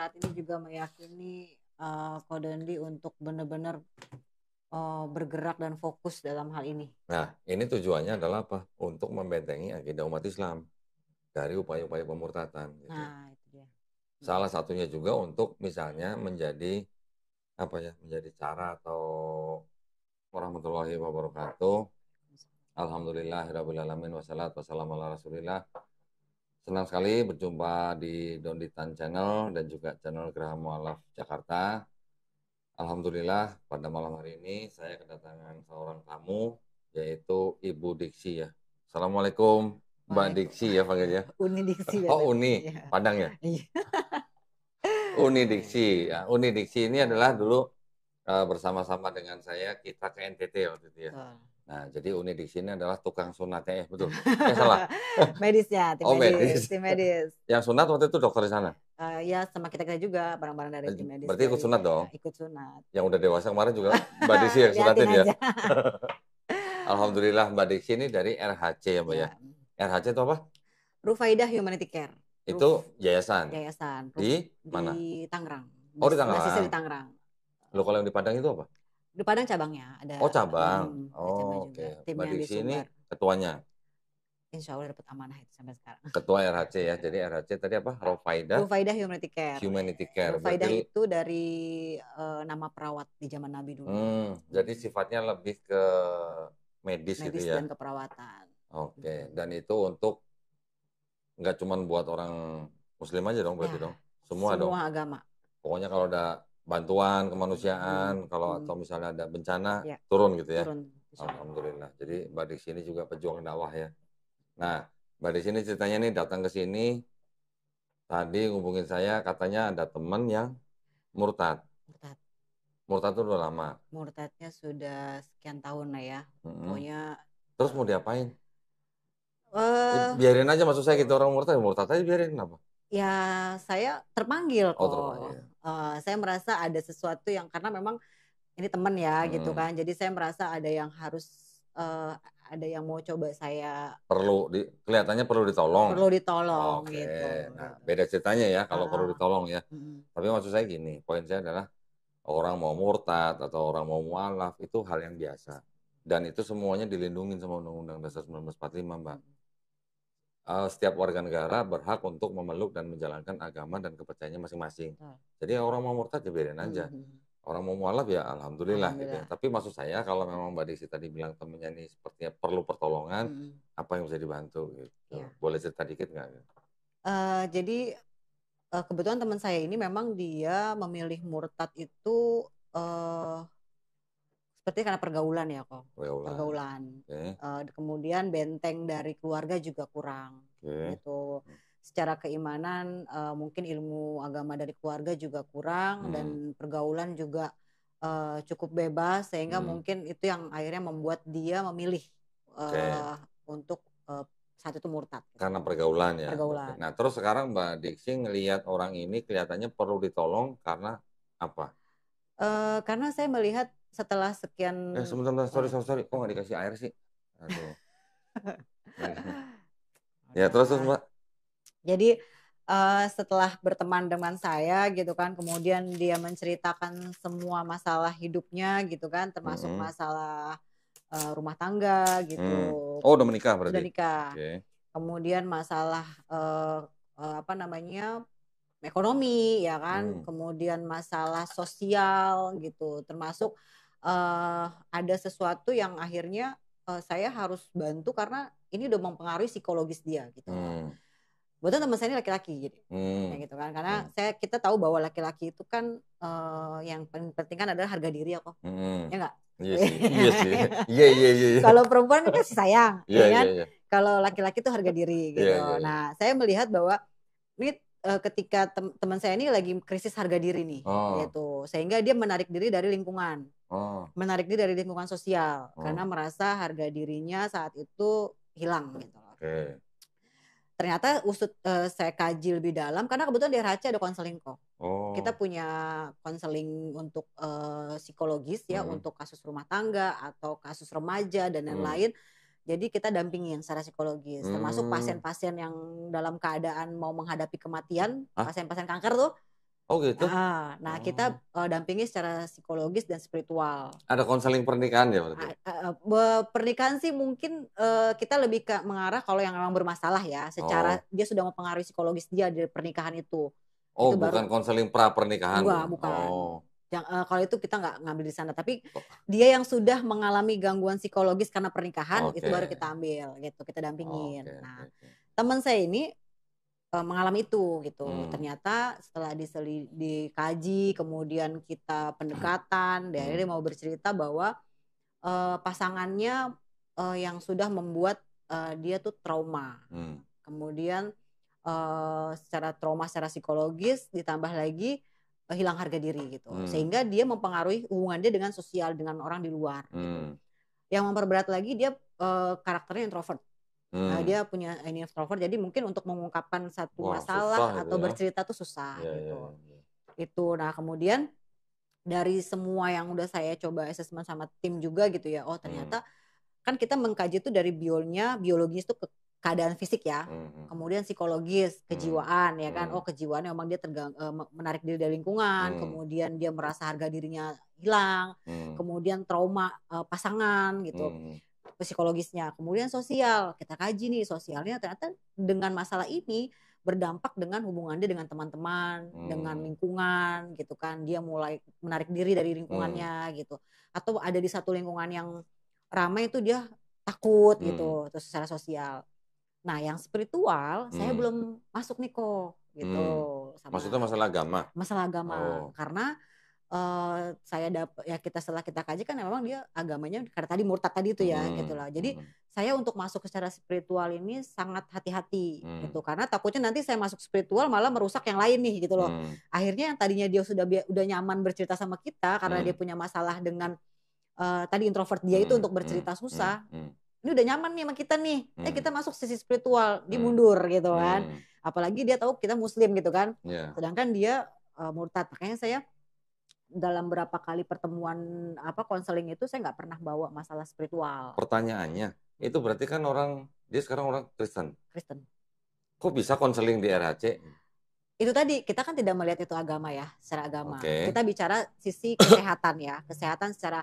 saat ini juga meyakini Kodendi untuk benar-benar bergerak dan fokus dalam hal ini. Nah, ini tujuannya adalah apa? Untuk membentengi akidah umat Islam dari upaya-upaya pemurtatan. Gitu. Nah, itu dia. Salah satunya juga untuk misalnya menjadi menjadi cara atau warahmatullahi wabarakatuh. Alhamdulillahirrabbilalamin wassalatu wassalamu ala rasulillah. Senang sekali berjumpa di Donditan Channel dan juga channel Geraha Mu'alaf Jakarta. Alhamdulillah pada malam hari ini saya kedatangan seorang tamu yaitu Ibu Diksi ya. Assalamualaikum Mbak Diksi ya panggilnya. Uni Diksi ya. Oh Uni, ya. Padang ya. Uni Diksi. Ya, Uni Diksi ini adalah dulu bersama-sama dengan saya kita ke NTT waktu itu ya. Nah, jadi Uni Diksi ini adalah tukang sunatnya ya, betul? Salah. Medisnya, tim medis. Tim medis. Yang sunat waktu itu dokter di sana? Ya sama kita juga barang-barang dari tim medis. Berarti ikut sunat dong? Ikut sunat. Yang udah dewasa kemarin juga Mbak Diksi yang sunatin ya? Alhamdulillah Mbak Diksi ini dari RHC ya Mbak ya? RHC itu apa? Rufaidah Humanity Care. Itu yayasan? Yayasan. Di mana? Di Tangerang. Oh di Tangerang? Basisnya di Tangerang. Loh kalau yang di Padang itu apa? Di Padang cabangnya ada. Oh cabang. Oke. Mbak Diksi ini ketuanya? Insya Allah dapat amanah itu sampai sekarang. Ketua RHC ya. Jadi RHC tadi apa? Rufaidah Humanity Care. Humanity Care. Rufaidah itu dari nama perawat di zaman Nabi dulu. Jadi sifatnya lebih ke medis gitu ya. Medis dan keperawatan. Oke. Dan itu untuk nggak cuma buat orang Muslim aja dong berarti dong. Semua dong. Semua agama. Pokoknya kalau ada bantuan kemanusiaan, kalau atau misalnya ada bencana turun gitu ya. Turun. Alhamdulillah. Jadi Mbak Diksi ini juga pejuang dakwah ya. Nah, Mbak Diksi ini ceritanya nih datang ke sini, tadi hubungin saya katanya ada teman yang murtad. Murtad itu udah lama? Murtadnya sudah sekian tahun lah ya. Pokoknya. Terus mau diapain? Biarin aja maksud saya gitu orang murtad aja biarin kenapa? Ya saya terpanggil kok. Oh terpanggil. Saya merasa ada sesuatu yang karena memang ini teman ya gitu kan. Jadi saya merasa ada yang harus ada yang mau coba saya kelihatannya perlu ditolong. Perlu ditolong gitu. Nah, beda ceritanya ya kalau perlu ditolong ya. Tapi maksud saya gini, poin saya adalah orang mau murtad atau orang mau mualaf itu hal yang biasa. Dan itu semuanya dilindungi sama Undang-Undang Dasar 1945, Mbak. Setiap warga negara berhak untuk memeluk dan menjalankan agama dan kepercayaannya masing-masing. Jadi orang mau murtad ya biarin aja. Orang mau mualaf ya alhamdulillah gitu ya. Tapi maksud saya kalau memang Mbak Diksi tadi bilang temennya ini sepertinya perlu pertolongan, apa yang bisa dibantu gitu. Boleh cerita dikit nggak? Jadi kebetulan teman saya ini memang dia memilih murtad itu seperti karena pergaulan ya kok. Pergaulan. Kemudian benteng dari keluarga juga kurang. Gitu. Secara keimanan mungkin ilmu agama dari keluarga juga kurang dan pergaulan juga cukup bebas sehingga mungkin itu yang akhirnya membuat dia memilih untuk saat itu murtad. Karena pergaulan ya. Pergaulan. Nah terus sekarang Mbak Diksi ngelihat orang ini kelihatannya perlu ditolong karena apa? Karena saya melihat setelah sekian. Sebentar, sorry, kok nggak dikasih air sih? Aduh. Ya terus Mbak. Jadi setelah berteman dengan saya gitu kan, kemudian dia menceritakan semua masalah hidupnya gitu kan, termasuk masalah rumah tangga gitu. Oh udah menikah berarti? Udah nikah. Kemudian masalah ekonomi ya kan, kemudian masalah sosial gitu, termasuk ada sesuatu yang akhirnya saya harus bantu karena ini udah mempengaruhi psikologis dia gitu. Betul teman saya ini laki-laki gitu kan, karena kita tahu bahwa laki-laki itu kan yang paling penting kan adalah harga diri ya kok, ya nggak? Iya sih. Iya. Kalau perempuan kan kasih sayang, ya kan? Kalau laki-laki itu harga diri gitu. Nah saya melihat bahwa ini ketika teman saya ini lagi krisis harga diri nih, gitu, sehingga dia menarik diri dari lingkungan, menarik diri dari lingkungan sosial, karena merasa harga dirinya saat itu hilang gitu. Ternyata saya kaji lebih dalam karena kebetulan di RHC ada konseling kok. Kita punya konseling untuk psikologis ya, untuk kasus rumah tangga atau kasus remaja dan lain-lain. Jadi kita dampingin secara psikologis, termasuk pasien-pasien yang dalam keadaan mau menghadapi kematian, pasien-pasien kanker tuh. Oh gitu? Nah kita dampingi secara psikologis dan spiritual. Ada konseling pernikahan ya berarti? Pernikahan sih mungkin kita lebih ke mengarah kalau yang memang bermasalah ya, secara dia sudah mempengaruhi psikologis dia dari pernikahan itu. Oh, Itu bukan konseling pra pernikahan. Bukan. Oh. Kalau itu kita nggak ngambil di sana, tapi dia yang sudah mengalami gangguan psikologis karena pernikahan itu baru kita ambil gitu, kita dampingin. Nah, teman saya ini mengalami itu gitu. Ternyata setelah dikaji, kemudian kita pendekatan, dia mau bercerita bahwa pasangannya yang sudah membuat dia tuh trauma. Kemudian secara trauma secara psikologis ditambah lagi hilang harga diri gitu. Sehingga dia mempengaruhi hubungan dia dengan sosial, dengan orang di luar gitu. Yang memperberat lagi dia karakternya introvert. Dia punya ini introvert, jadi mungkin untuk mengungkapkan satu masalah atau bercerita tuh susah gitu. Itu. Nah, kemudian dari semua yang udah saya coba assessment sama tim juga gitu ya. Oh, ternyata kan kita mengkaji itu dari biologis itu keadaan fisik ya. Kemudian psikologis, kejiwaan ya kan. Oh, kejiwaannya memang dia menarik diri dari lingkungan, kemudian dia merasa harga dirinya hilang, kemudian trauma pasangan gitu. Psikologisnya, kemudian sosial, kita kaji nih sosialnya ternyata dengan masalah ini berdampak dengan hubungan dia dengan teman-teman, dengan lingkungan gitu kan, dia mulai menarik diri dari lingkungannya gitu, atau ada di satu lingkungan yang ramai itu dia takut gitu, terus secara sosial. Nah yang spiritual saya belum masuk nih kok gitu. Maksudnya masalah agama? Masalah agama, karena setelah kita kaji kan memang dia agamanya karena tadi murtad tadi itu ya gitu lah. Jadi saya untuk masuk secara spiritual ini sangat hati-hati gitu, karena takutnya nanti saya masuk spiritual malah merusak yang lain nih gitu loh. Akhirnya yang tadinya dia udah nyaman bercerita sama kita karena dia punya masalah dengan tadi introvert dia itu untuk bercerita susah. Ini udah nyaman nih sama kita nih. Kita masuk sisi spiritual, dia mundur gitu kan. Apalagi dia tahu kita muslim gitu kan. Sedangkan dia murtad. Makanya saya dalam berapa kali pertemuan konseling itu saya nggak pernah bawa masalah spiritual. Pertanyaannya, itu berarti kan dia sekarang orang Kristen. Kristen. Kok bisa konseling di RHC? Itu tadi kita kan tidak melihat itu agama ya, secara agama. Kita bicara sisi kesehatan ya, kesehatan secara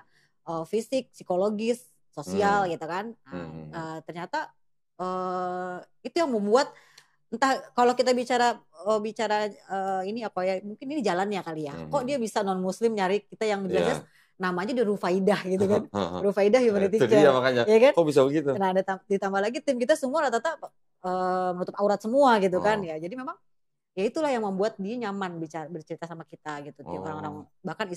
fisik, psikologis, sosial gitu kan. Ternyata itu yang membuat entah kalau kita bicara ini apa ya, mungkin ini jalannya kali ya. Kok dia bisa non muslim nyari kita yang jelas namanya di Rufaidah gitu kan. Rufaidah Humanity Care. Itu dia makanya. Ya kan? Kok bisa begitu? Nah, ditambah lagi tim kita semua rata-rata menutup aurat semua gitu kan ya. Jadi memang ya itulah yang membuat dia nyaman bercerita sama kita gitu. Dia orang-orang bahkan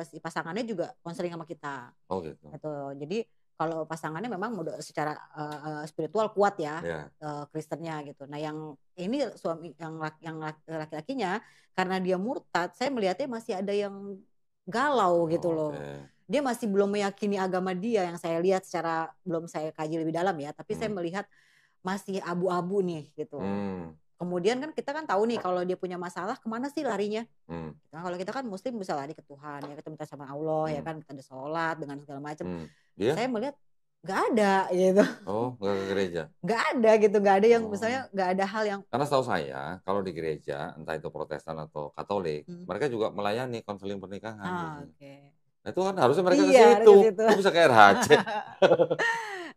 si pasangannya juga konseling sama kita. Oh gitu. Gitu. Jadi kalau pasangannya memang secara spiritual kuat ya, Kristennya gitu. Nah yang ini suami yang laki-lakinya karena dia murtad, saya melihatnya masih ada yang galau gitu loh. Dia masih belum meyakini agama dia, yang saya lihat secara belum saya kaji lebih dalam ya. Tapi saya melihat masih abu-abu nih gitu. Kemudian kan kita kan tahu nih kalau dia punya masalah kemana sih larinya. Nah, kalau kita kan muslim bisa lari ke Tuhan ya, kita minta sama Allah ya kan, kita ada sholat dengan segala macam. Saya melihat nggak ada gitu. Oh, nggak ke gereja? Nggak ada gitu, nggak ada yang misalnya nggak ada hal yang. Karena setahu saya kalau di gereja entah itu Protestan atau Katolik, mereka juga melayani konseling pernikahan. Nah itu kan harusnya mereka ke situ. Kok bisa ke RHC?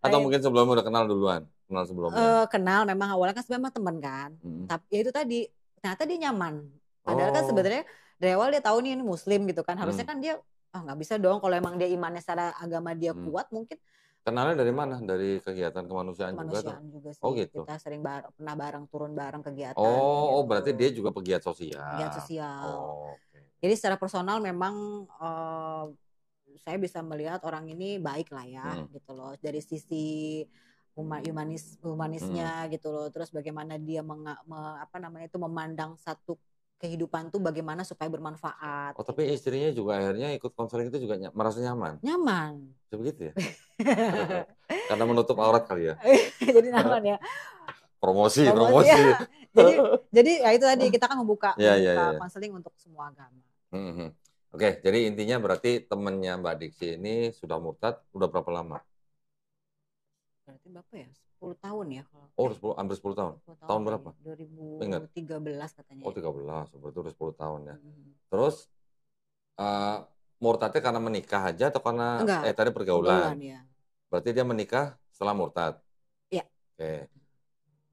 Atau mungkin sebelumnya udah kenal duluan? Kenal sebelumnya? Kenal, memang awalnya kan sebenarnya teman kan. Tapi ya itu tadi, ternyata dia nyaman. Padahal kan sebenarnya dari awal dia tahu nih ini muslim gitu kan. Harusnya kan dia, nggak bisa dong kalau emang dia imannya secara agama dia kuat mungkin. Kenalnya dari mana? Dari kegiatan kemanusiaan juga? Juga sih. Oh gitu? Kita sering pernah turun bareng kegiatan. Oh, gitu. Berarti dia juga pegiat sosial. Pegiat sosial. Jadi secara personal memang saya bisa melihat orang ini baik lah ya gitu loh, dari sisi humanisnya gitu loh, terus bagaimana dia memandang satu kehidupan tuh bagaimana supaya bermanfaat. Oh tapi istrinya juga akhirnya ikut konseling itu juga merasa nyaman? Nyaman. Begitu ya? Karena menutup aurat kali ya? Jadi nyaman ya. Promosi. Ya. Jadi ya itu tadi kita kan membuka konseling untuk semua agama. Oke, jadi intinya berarti temennya Mbak Diksi ini sudah murtad, udah berapa lama? Berarti berapa ya? 10 tahun ya. Oh, hampir 10 tahun. 10 tahun. Tahun berapa? 2013 katanya. Oh, 13. Berarti udah 10 tahun ya. Terus murtadnya karena menikah aja atau karena tadi pergaulan? Ya. Berarti dia menikah setelah murtad? Iya. Oke.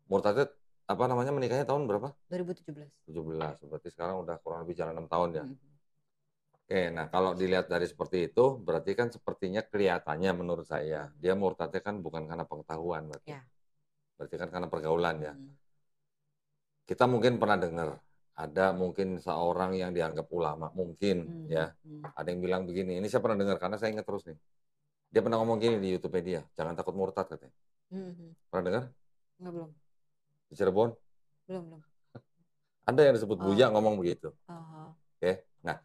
Murtadnya apa namanya, menikahnya tahun berapa? 2017. 17. Berarti sekarang udah kurang lebih jalan 6 tahun ya. Oke, nah kalau dilihat dari seperti itu, berarti kan sepertinya kelihatannya menurut saya, dia murtadnya kan bukan karena pengetahuan berarti. Ya. Berarti kan karena pergaulan ya. Kita mungkin pernah dengar, ada mungkin seorang yang dianggap ulama, mungkin ya. Ada yang bilang begini, ini saya pernah dengar karena saya ingat terus nih. Dia pernah ngomong gini di YouTube dia, jangan takut murtad katanya. Pernah dengar? Enggak, belum. Di Cirebon? Belum. Ada yang disebut Buya ngomong begitu. Oke. Nah,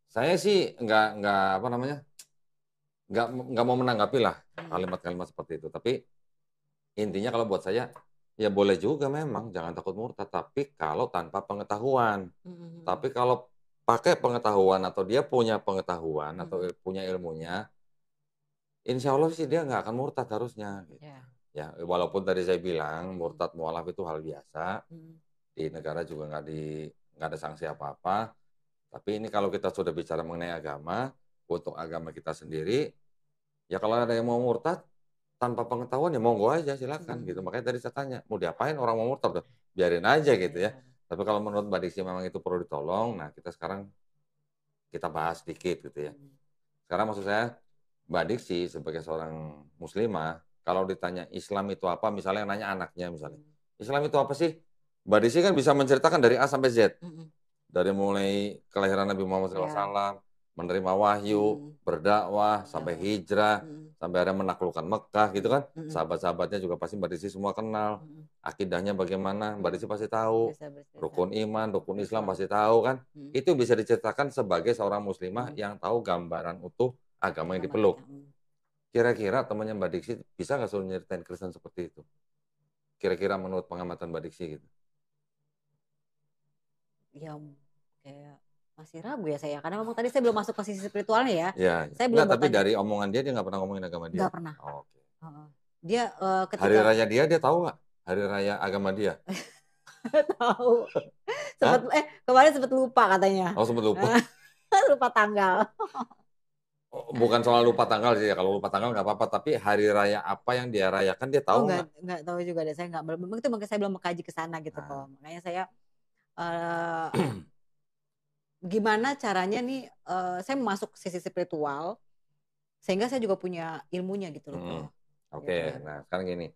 saya sih nggak apa namanya, nggak mau menanggapi lah kalimat-kalimat seperti itu. Tapi intinya kalau buat saya, ya boleh juga memang jangan takut murtad, tapi kalau tanpa pengetahuan. Tapi kalau pakai pengetahuan atau dia punya pengetahuan atau punya ilmunya, insya Allah sih dia nggak akan murtad harusnya. Gitu. Ya, walaupun tadi saya bilang murtad mualaf itu hal biasa, di negara juga nggak ada sanksi apa-apa. Tapi ini kalau kita sudah bicara mengenai agama, untuk agama kita sendiri, ya kalau ada yang mau murtad tanpa pengetahuan ya monggo aja silakan gitu. Makanya tadi saya tanya, mau diapain orang mau murtad? Biarin aja gitu ya. Tapi kalau menurut Mbak Diksi memang itu perlu ditolong, nah kita bahas sedikit gitu ya. Sekarang maksud saya, Mbak Diksi sebagai seorang muslimah, kalau ditanya Islam itu apa, misalnya nanya anaknya misalnya, Islam itu apa sih? Mbak Diksi kan bisa menceritakan dari A sampai Z. Dari mulai kelahiran Nabi Muhammad SAW, menerima wahyu, berdakwah, sampai hijrah, sampai ada menaklukkan Mekah gitu kan. Sahabat-sahabatnya juga pasti Mbak Diksi semua kenal. Akidahnya bagaimana, Mbak Diksi pasti tahu. Rukun iman, rukun Islam pasti tahu kan. Itu bisa diceritakan sebagai seorang muslimah yang tahu gambaran utuh agama yang dipeluk. Kira-kira temannya Mbak Diksi bisa nggak suruh nyeritain Kristen seperti itu? Kira-kira menurut pengamatan Mbak Diksi gitu? Ya kayak masih ragu ya saya, karena memang tadi saya belum masuk ke sisi spiritualnya ya. Ya. Saya belum tapi dari omongan dia nggak pernah ngomongin agama dia? Nggak pernah. Oh, oke. Dia ketika hari raya dia tahu nggak? Hari raya agama dia? Tahu. Kemarin sempat lupa katanya. Oh, sempat lupa. Lupa tanggal. Bukan soal lupa tanggal sih ya. Kalau lupa tanggal nggak apa-apa, tapi hari raya apa yang dia rayakan dia tahu nggak? Nggak tahu juga deh. Saya itu makanya saya belum mengkaji ke sana gitu kok. Makanya saya gimana caranya nih saya masuk ke sisi spiritual sehingga saya juga punya ilmunya gitu loh. Oke. Nah sekarang gini,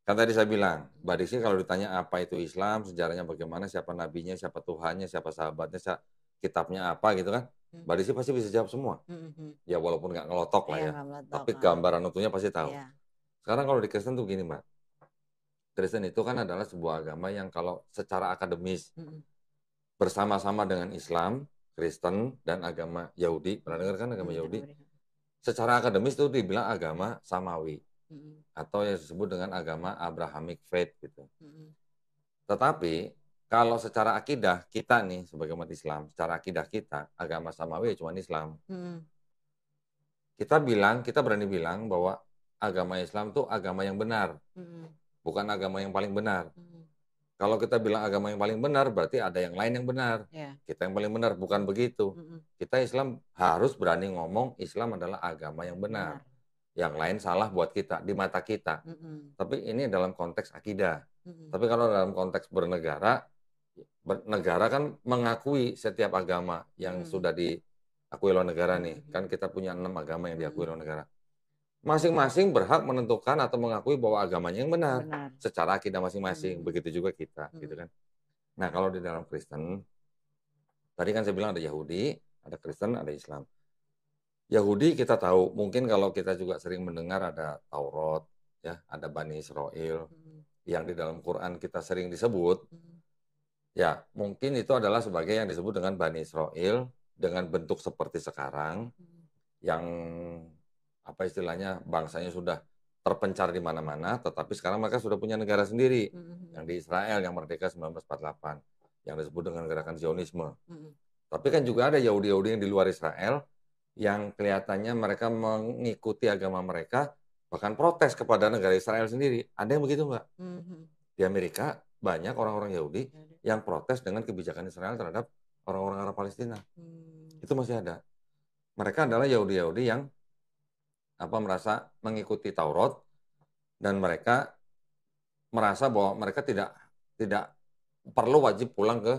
kan tadi saya bilang Mbak Diksi kalau ditanya apa itu Islam, sejarahnya bagaimana, siapa nabinya, siapa Tuhannya, siapa sahabatnya, kitabnya apa gitu kan, Mbak Diksi pasti bisa jawab semua. Ya walaupun nggak ngelotok lah ya, tapi gambaran utuhnya pasti tahu. Sekarang kalau di Kristen tuh gini Mbak, Kristen itu kan adalah sebuah agama yang kalau secara akademis bersama-sama dengan Islam, Kristen, dan agama Yahudi. Pernah dengar kan agama Yahudi? Secara akademis itu dibilang agama Samawi. Atau yang disebut dengan agama Abrahamic Faith gitu. Tetapi kalau secara akidah kita nih sebagai umat Islam, secara akidah kita, agama Samawi cuma Islam. Kita berani bilang bahwa agama Islam itu agama yang benar. Bukan agama yang paling benar. Kalau kita bilang agama yang paling benar, berarti ada yang lain yang benar. Kita yang paling benar, bukan begitu. Kita Islam harus berani ngomong Islam adalah agama yang benar. Yang lain salah buat kita, di mata kita. Tapi ini dalam konteks akidah. Tapi kalau dalam konteks bernegara, negara kan mengakui setiap agama yang sudah diakui oleh negara nih. Kan kita punya 6 agama yang diakui oleh negara. Masing-masing berhak menentukan atau mengakui bahwa agamanya yang benar. Secara akidah masing-masing. Begitu juga kita, gitu kan. Nah, kalau di dalam Kristen, tadi kan saya bilang ada Yahudi, ada Kristen, ada Islam. Yahudi kita tahu, mungkin kalau kita juga sering mendengar ada Taurat, ya, ada Bani Israel, yang di dalam Quran kita sering disebut, ya, mungkin itu adalah sebagai yang disebut dengan Bani Israel, dengan bentuk seperti sekarang, yang apa istilahnya, bangsanya sudah terpencar di mana-mana, tetapi sekarang mereka sudah punya negara sendiri, yang di Israel, yang merdeka 1948, yang disebut dengan gerakan Zionisme. Tapi kan juga ada Yahudi-Yahudi yang di luar Israel, yang kelihatannya mereka mengikuti agama mereka, bahkan protes kepada negara Israel sendiri. Ada yang begitu nggak? Di Amerika banyak orang-orang Yahudi yang protes dengan kebijakan Israel terhadap orang-orang Arab Palestina. Itu masih ada. Mereka adalah Yahudi-Yahudi yang merasa mengikuti Taurat, dan mereka merasa bahwa mereka tidak perlu wajib pulang ke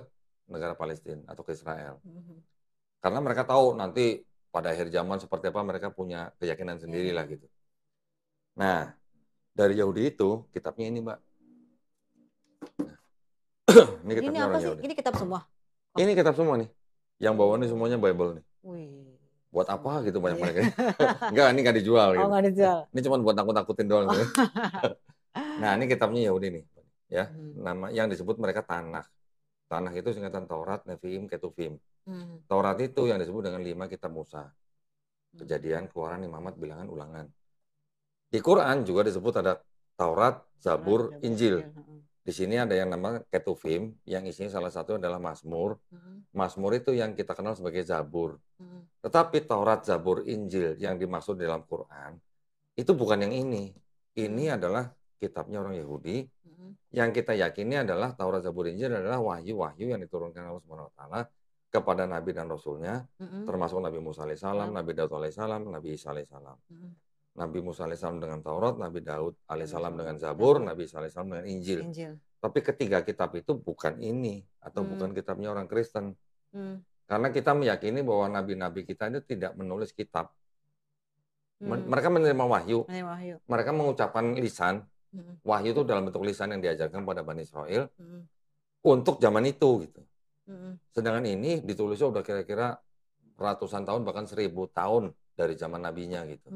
negara Palestina atau ke Israel. Karena mereka tahu nanti pada akhir zaman seperti apa, mereka punya keyakinan sendiri lah gitu. Nah, dari Yahudi itu kitabnya ini, Mbak. Ini kitabnya apa orang sih? Yahudi. Ini kitab semua? Ini kitab semua nih. Yang bawa ini semuanya Bible nih. Wih. Buat apa gitu banyak-banyak. Enggak, ini nggak dijual gitu. Nggak dijual. Ini cuma buat nakut-nakutin doang gitu. Nah, ini kitabnya Yahudi nih. Ya, nama yang disebut mereka Tanakh. Tanakh itu singkatan Taurat, Nevi'im, Ketuvim. Taurat itu yang disebut dengan 5 kitab Musa. Kejadian, Keluaran, Imamat, Bilangan, Ulangan. Di Quran juga disebut ada Taurat, Zabur, Injil. Di sini ada yang namanya Ketuvim, yang isinya salah satu adalah Mazmur. Mazmur itu yang kita kenal sebagai Zabur. Tetapi Taurat, Zabur, Injil yang dimaksud dalam Quran, itu bukan yang ini. Ini adalah kitabnya orang Yahudi. Yang kita yakini adalah Taurat, Zabur, Injil adalah wahyu-wahyu yang diturunkan Allah Subhanahu wa taala kepada nabi dan rasulnya, termasuk Nabi Musa alaihissalam, Nabi Daud alaihissalam, Nabi Isa alaihissalam. Nabi Musa alaihissalam dengan Taurat, Nabi Daud alaihissalam dengan Zabur, Nabi Isa alaihissalam dengan Injil. Tapi ketiga kitab itu bukan ini, atau bukan kitabnya orang Kristen. Karena kita meyakini bahwa nabi-nabi kita itu tidak menulis kitab. Mereka menerima wahyu. Mereka mengucapkan lisan. Wahyu itu dalam bentuk lisan yang diajarkan pada Bani Israel untuk zaman itu gitu. Sedangkan ini ditulisnya udah kira-kira ratusan tahun, bahkan 1000 tahun dari zaman nabinya gitu.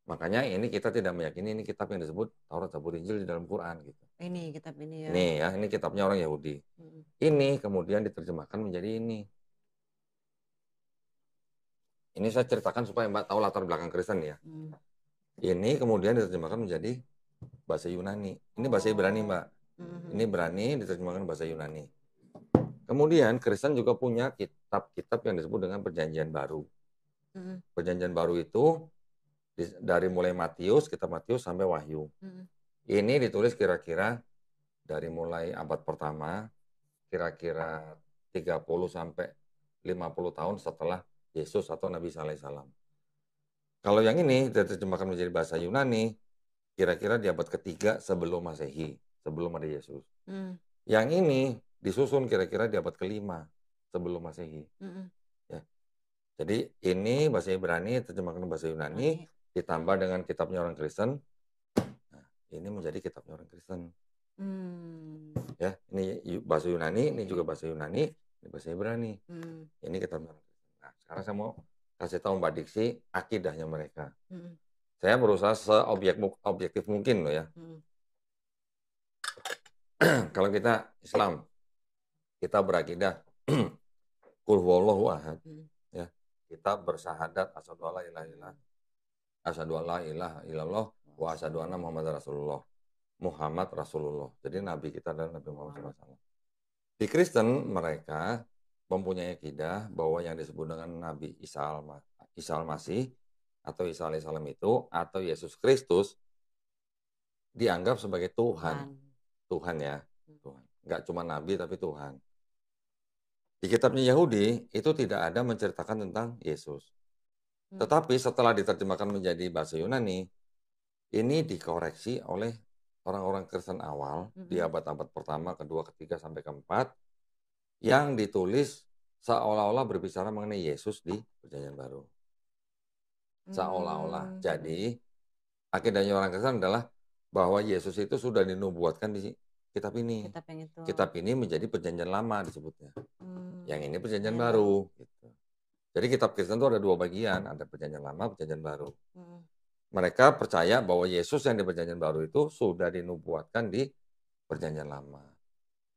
Makanya ini kita tidak meyakini ini kitab yang disebut Taurat, Zabur, Injil di dalam Quran gitu. Ini kitab ini ya. Nih ya, ini kitabnya orang Yahudi. Ini kemudian diterjemahkan menjadi ini. Ini saya ceritakan supaya Mbak tahu latar belakang Kristen ya. Ini kemudian diterjemahkan menjadi bahasa Yunani. Ini bahasa Ibrani, Mbak. Ini Ibrani diterjemahkan bahasa Yunani. Kemudian Kristen juga punya kitab-kitab yang disebut dengan Perjanjian Baru. Perjanjian Baru itu dari mulai Matius, kitab Matius sampai Wahyu. Ini ditulis kira-kira dari mulai abad pertama, kira-kira 30 sampai 50 tahun setelah Yesus atau Nabi Isa alaihissalam. Kalau yang ini diterjemahkan menjadi bahasa Yunani, kira-kira di abad ketiga sebelum Masehi, sebelum ada Yesus. Yang ini disusun kira-kira di abad kelima sebelum Masehi. Ya. Jadi ini bahasa Ibrani terjemahkan bahasa Yunani, ditambah dengan kitabnya orang Kristen. Nah, ini menjadi kitabnya orang Kristen. Ya, ini bahasa Yunani, ini juga bahasa Yunani, ini bahasa Ibrani. Ini kitabnya orang Kristen. Nah, sekarang saya mau kasih tahu Mbak Diksi akidahnya mereka. Saya berusaha seobjektif mungkin loh ya. Kalau kita Islam, kita berakidah Qul huwallahu ahad. Ya, kita bersyahadat asyhadu alla ilaha illallah, asyhadu alla ilaha illallah, wa asyhadu anna Muhammadar Rasulullah. Muhammad Rasulullah. Jadi Nabi kita adalah Nabi Muhammad SAW. Di Kristen mereka mempunyai akidah bahwa yang disebut dengan Nabi Isa al-Masih atau Isa alaihissalam itu atau Yesus Kristus dianggap sebagai Tuhan. Tuhan ya. Tuhan. Nggak cuma Nabi tapi Tuhan. Di kitabnya Yahudi itu tidak ada menceritakan tentang Yesus. Tetapi setelah diterjemahkan menjadi bahasa Yunani, ini dikoreksi oleh orang-orang Kristen awal di abad-abad pertama, kedua, ketiga, sampai keempat, yang ditulis seolah-olah berbicara mengenai Yesus di Perjanjian Baru. Seolah-olah. Jadi, akidahnya orang Kristen adalah bahwa Yesus itu sudah dinubuatkan di kitab ini. Kitab ini menjadi Perjanjian Lama disebutnya. Yang ini Perjanjian Baru. Gitu. Jadi kitab Kristen itu ada dua bagian, ada Perjanjian Lama, Perjanjian Baru. Mereka percaya bahwa Yesus yang di Perjanjian Baru itu sudah dinubuatkan di Perjanjian Lama.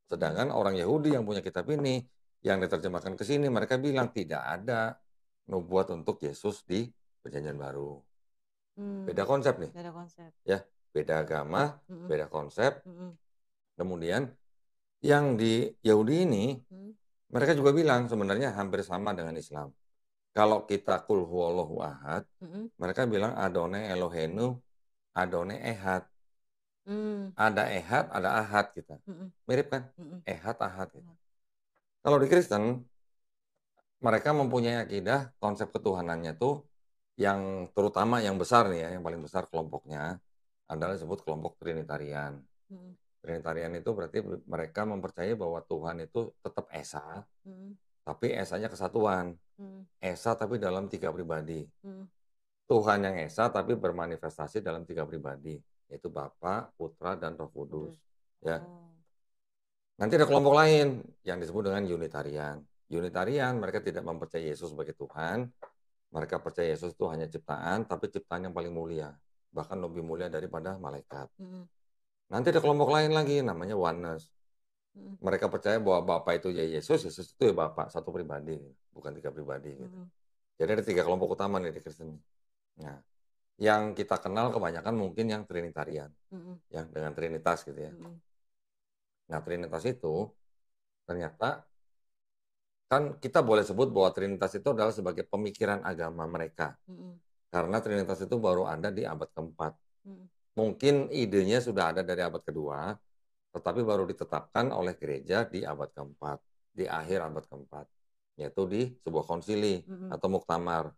Sedangkan orang Yahudi yang punya kitab ini, yang diterjemahkan ke sini, mereka bilang tidak ada nubuat untuk Yesus di Perjanjian Baru. Beda konsep nih. Beda konsep. Ya, beda agama, beda konsep. Kemudian yang di Yahudi ini, mereka juga bilang sebenarnya hampir sama dengan Islam. Kalau kita Qul huwallahu ahad, mereka bilang Adonai Eloheinu Adone Ehad. Ada Ehad, ada Ahad kita. Mirip kan? Ehad, Ahad gitu. Kalau di Kristen, mereka mempunyai akidah konsep ketuhanannya tuh yang terutama yang besar nih ya, yang paling besar kelompoknya adalah disebut kelompok Trinitarian. Trinitarian itu berarti mereka mempercayai bahwa Tuhan itu tetap Esa, tapi Esanya kesatuan. Esa tapi dalam 3 pribadi. Tuhan yang Esa tapi bermanifestasi dalam 3 pribadi, yaitu Bapa, Putra, dan Roh Kudus. Ya. Nanti ada kelompok lain yang disebut dengan Unitarian. Unitarian, mereka tidak mempercayai Yesus sebagai Tuhan. Mereka percaya Yesus itu hanya ciptaan, tapi ciptaan yang paling mulia. Bahkan lebih mulia daripada malaikat. Nanti ada kelompok lain lagi, namanya Oneness. Mereka percaya bahwa Bapa itu ya Yesus, Yesus itu ya Bapa, satu pribadi, bukan 3 pribadi. Gitu. Jadi ada 3 kelompok utama nih di Kristen. Nah, yang kita kenal kebanyakan mungkin yang Trinitarian, yang dengan Trinitas gitu ya. Nah, Trinitas itu ternyata kan kita boleh sebut bahwa Trinitas itu adalah sebagai pemikiran agama mereka. Karena Trinitas itu baru ada di abad keempat. Mungkin idenya sudah ada dari abad kedua, tetapi baru ditetapkan oleh gereja di abad keempat, di akhir abad keempat, yaitu di sebuah konsili atau muktamar.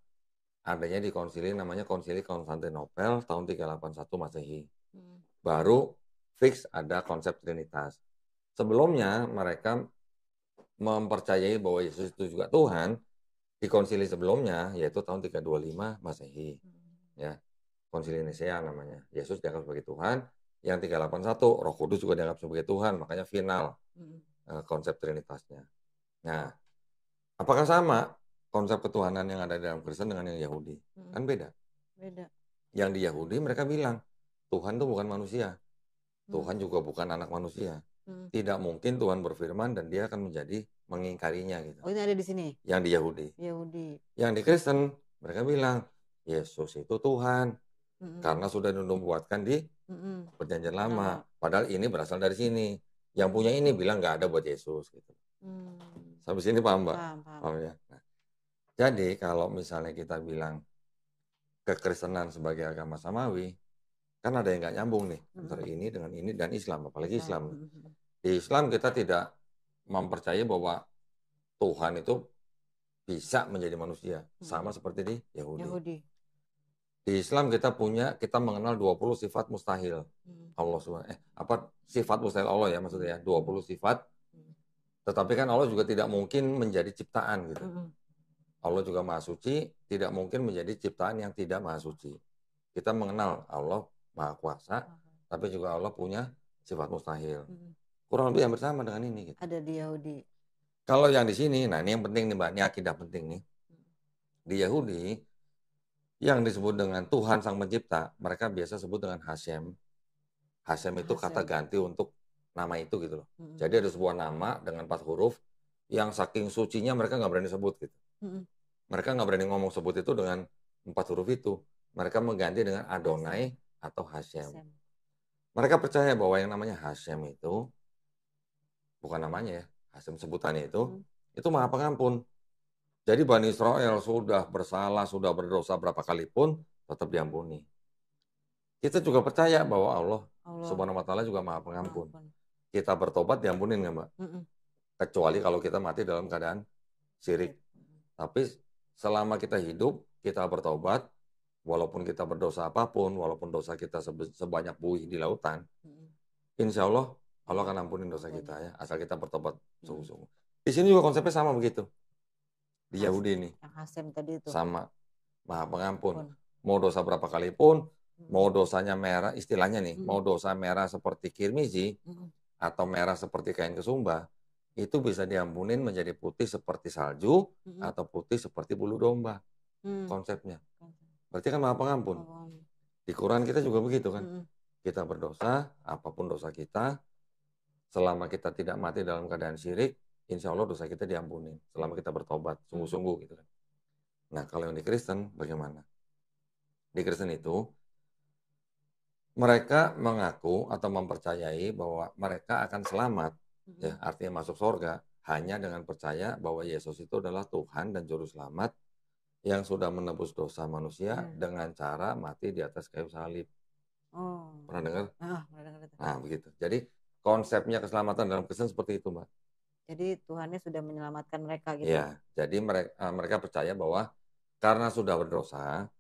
Adanya di konsili namanya Konsili Konstantinopel tahun 381 Masehi. Baru fix ada konsep Trinitas. Sebelumnya mereka mempercayai bahwa Yesus itu juga Tuhan di konsili sebelumnya, yaitu tahun 325 Masehi. Ya, konsili Nisea namanya. Yesus dianggap sebagai Tuhan. Yang 381 Roh Kudus juga dianggap sebagai Tuhan, makanya final konsep Trinitasnya. Nah, apakah sama konsep ketuhanan yang ada dalam Kristen dengan yang Yahudi? Kan beda. Beda. Yang di Yahudi mereka bilang Tuhan itu bukan manusia. Tuhan juga bukan anak manusia. Tidak mungkin Tuhan berfirman dan dia akan menjadi mengingkarinya gitu. Oh, ini ada di sini. Yang di Yahudi. Yang di Kristen mereka bilang Yesus itu Tuhan. Karena sudah dinubuatkan di Perjanjian Lama. Padahal ini berasal dari sini. Yang punya ini bilang nggak ada buat Yesus gitu. Sampai sini paham, Mbak? Paham ya. Nah, jadi kalau misalnya kita bilang kekristenan sebagai agama samawi, kan ada yang nggak nyambung nih antara ini dengan ini dan Islam, apalagi Islam. Di Islam kita tidak mempercayai bahwa Tuhan itu bisa menjadi manusia, sama seperti di Yahudi. Di Islam kita mengenal 20 sifat mustahil. Allah sifat mustahil Allah ya maksudnya ya, 20 sifat. Tetapi kan Allah juga tidak mungkin menjadi ciptaan gitu. Allah juga Maha Suci, tidak mungkin menjadi ciptaan yang tidak Maha Suci. Kita mengenal Allah Maha Kuasa, tapi juga Allah punya sifat mustahil. Kurang lebih hampir sama dengan ini. Gitu. Ada di Yahudi. Kalau yang di sini, nah ini yang penting nih Mbak, ini akidah penting nih. Di Yahudi, yang disebut dengan Tuhan Sang Pencipta, mereka biasa sebut dengan Hashem. Hashem itu kata ganti untuk nama itu gitu loh. Jadi ada sebuah nama dengan 4 huruf, yang saking sucinya mereka nggak berani sebut gitu. Mereka nggak berani ngomong sebut itu dengan 4 huruf itu. Mereka mengganti dengan Adonai atau Hashem. Mereka percaya bahwa yang namanya Hashem itu, bukan namanya ya, Hashem sebutannya itu Maha Pengampun. Jadi Bani Israel sudah bersalah, sudah berdosa berapa kali pun tetap diampuni. Kita juga percaya bahwa Allah Subhanahu wa Ta'ala juga Maha Pengampun. Kita bertobat diampunin nggak Mbak? Kecuali kalau kita mati dalam keadaan syirik. Tapi selama kita hidup, kita bertobat, walaupun kita berdosa apapun, walaupun dosa kita sebanyak buih di lautan, insya Allah akan ampunin dosa kita ya, asal kita bertobat sungguh-sungguh. Di sini juga konsepnya sama begitu. Di Yahudi ini sama, Maha Pengampun. Mau dosa berapa kali pun, mau dosanya merah, istilahnya nih, mau dosa merah seperti kirmizi atau merah seperti kain kesumba, itu bisa diampunin menjadi putih seperti salju atau putih seperti bulu domba. Konsepnya. Berarti kan Maha Pengampun. Di Quran kita juga begitu kan. Kita berdosa, apapun dosa kita, selama kita tidak mati dalam keadaan syirik, insya Allah dosa kita diampuni selama kita bertobat sungguh-sungguh gitu kan. Nah kalau yang di Kristen bagaimana? Di Kristen itu mereka mengaku atau mempercayai bahwa mereka akan selamat, ya artinya masuk surga hanya dengan percaya bahwa Yesus itu adalah Tuhan dan Juru Selamat yang sudah menebus dosa manusia dengan cara mati di atas kayu salib. Oh. Pernah dengar? Pernah dengar itu. Nah, begitu. Jadi konsepnya keselamatan dalam Kristen seperti itu, Mbak. Jadi Tuhannya sudah menyelamatkan mereka gitu. Iya, jadi mereka percaya bahwa karena sudah berdosa,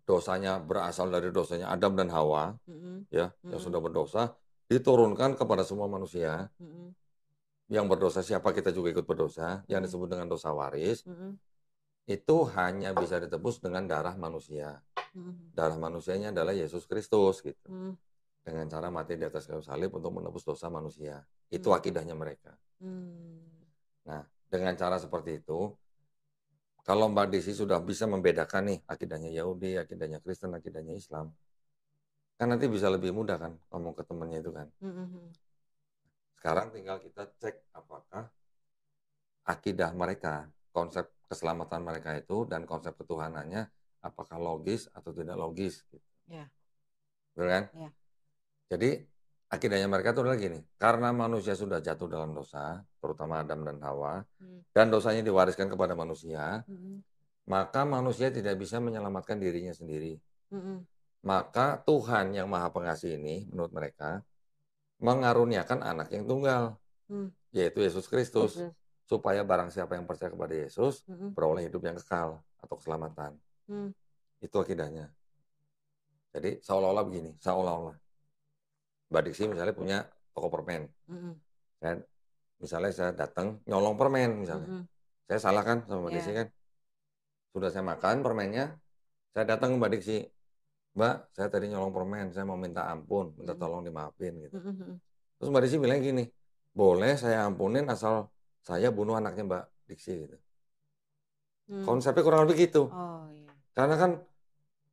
dosanya berasal dari dosanya Adam dan Hawa, ya, yang sudah berdosa, diturunkan kepada semua manusia. Yang berdosa siapa, kita juga ikut berdosa, yang disebut dengan dosa waris, itu hanya bisa ditebus dengan darah manusia. Darah manusianya adalah Yesus Kristus gitu. Dengan cara mati di atas kayu salib untuk menebus dosa manusia. Itu akidahnya mereka. Nah, dengan cara seperti itu, kalau Mbak Desi sudah bisa membedakan nih akidahnya Yahudi, akidahnya Kristen, akidahnya Islam, kan nanti bisa lebih mudah kan ngomong ke temennya itu kan. Sekarang tinggal kita cek apakah akidah mereka, konsep keselamatan mereka itu dan konsep ketuhanannya apakah logis atau tidak logis gitu. Ya. Betul kan? Ya. Jadi akidahnya mereka itu adalah gini, karena manusia sudah jatuh dalam dosa, terutama Adam dan Hawa, dan dosanya diwariskan kepada manusia, maka manusia tidak bisa menyelamatkan dirinya sendiri. Maka Tuhan yang Maha Pengasih ini, menurut mereka, mengaruniakan anak yang tunggal, yaitu Yesus Kristus, supaya barang siapa yang percaya kepada Yesus, beroleh hidup yang kekal atau keselamatan. Itu akidahnya. Jadi seolah-olah begini, seolah-olah. Mbak Diksi misalnya punya toko permen. Misalnya saya datang nyolong permen misalnya. Saya salah kan sama Mbak Diksi kan? Sudah saya makan permennya, saya datang ke Mbak Diksi. Mbak, saya tadi nyolong permen, saya mau minta ampun, minta tolong dimaafin gitu. Terus Mbak Diksi bilang gini, boleh saya ampunin asal saya bunuh anaknya Mbak Diksi gitu. Konsepnya kurang lebih gitu. Karena kan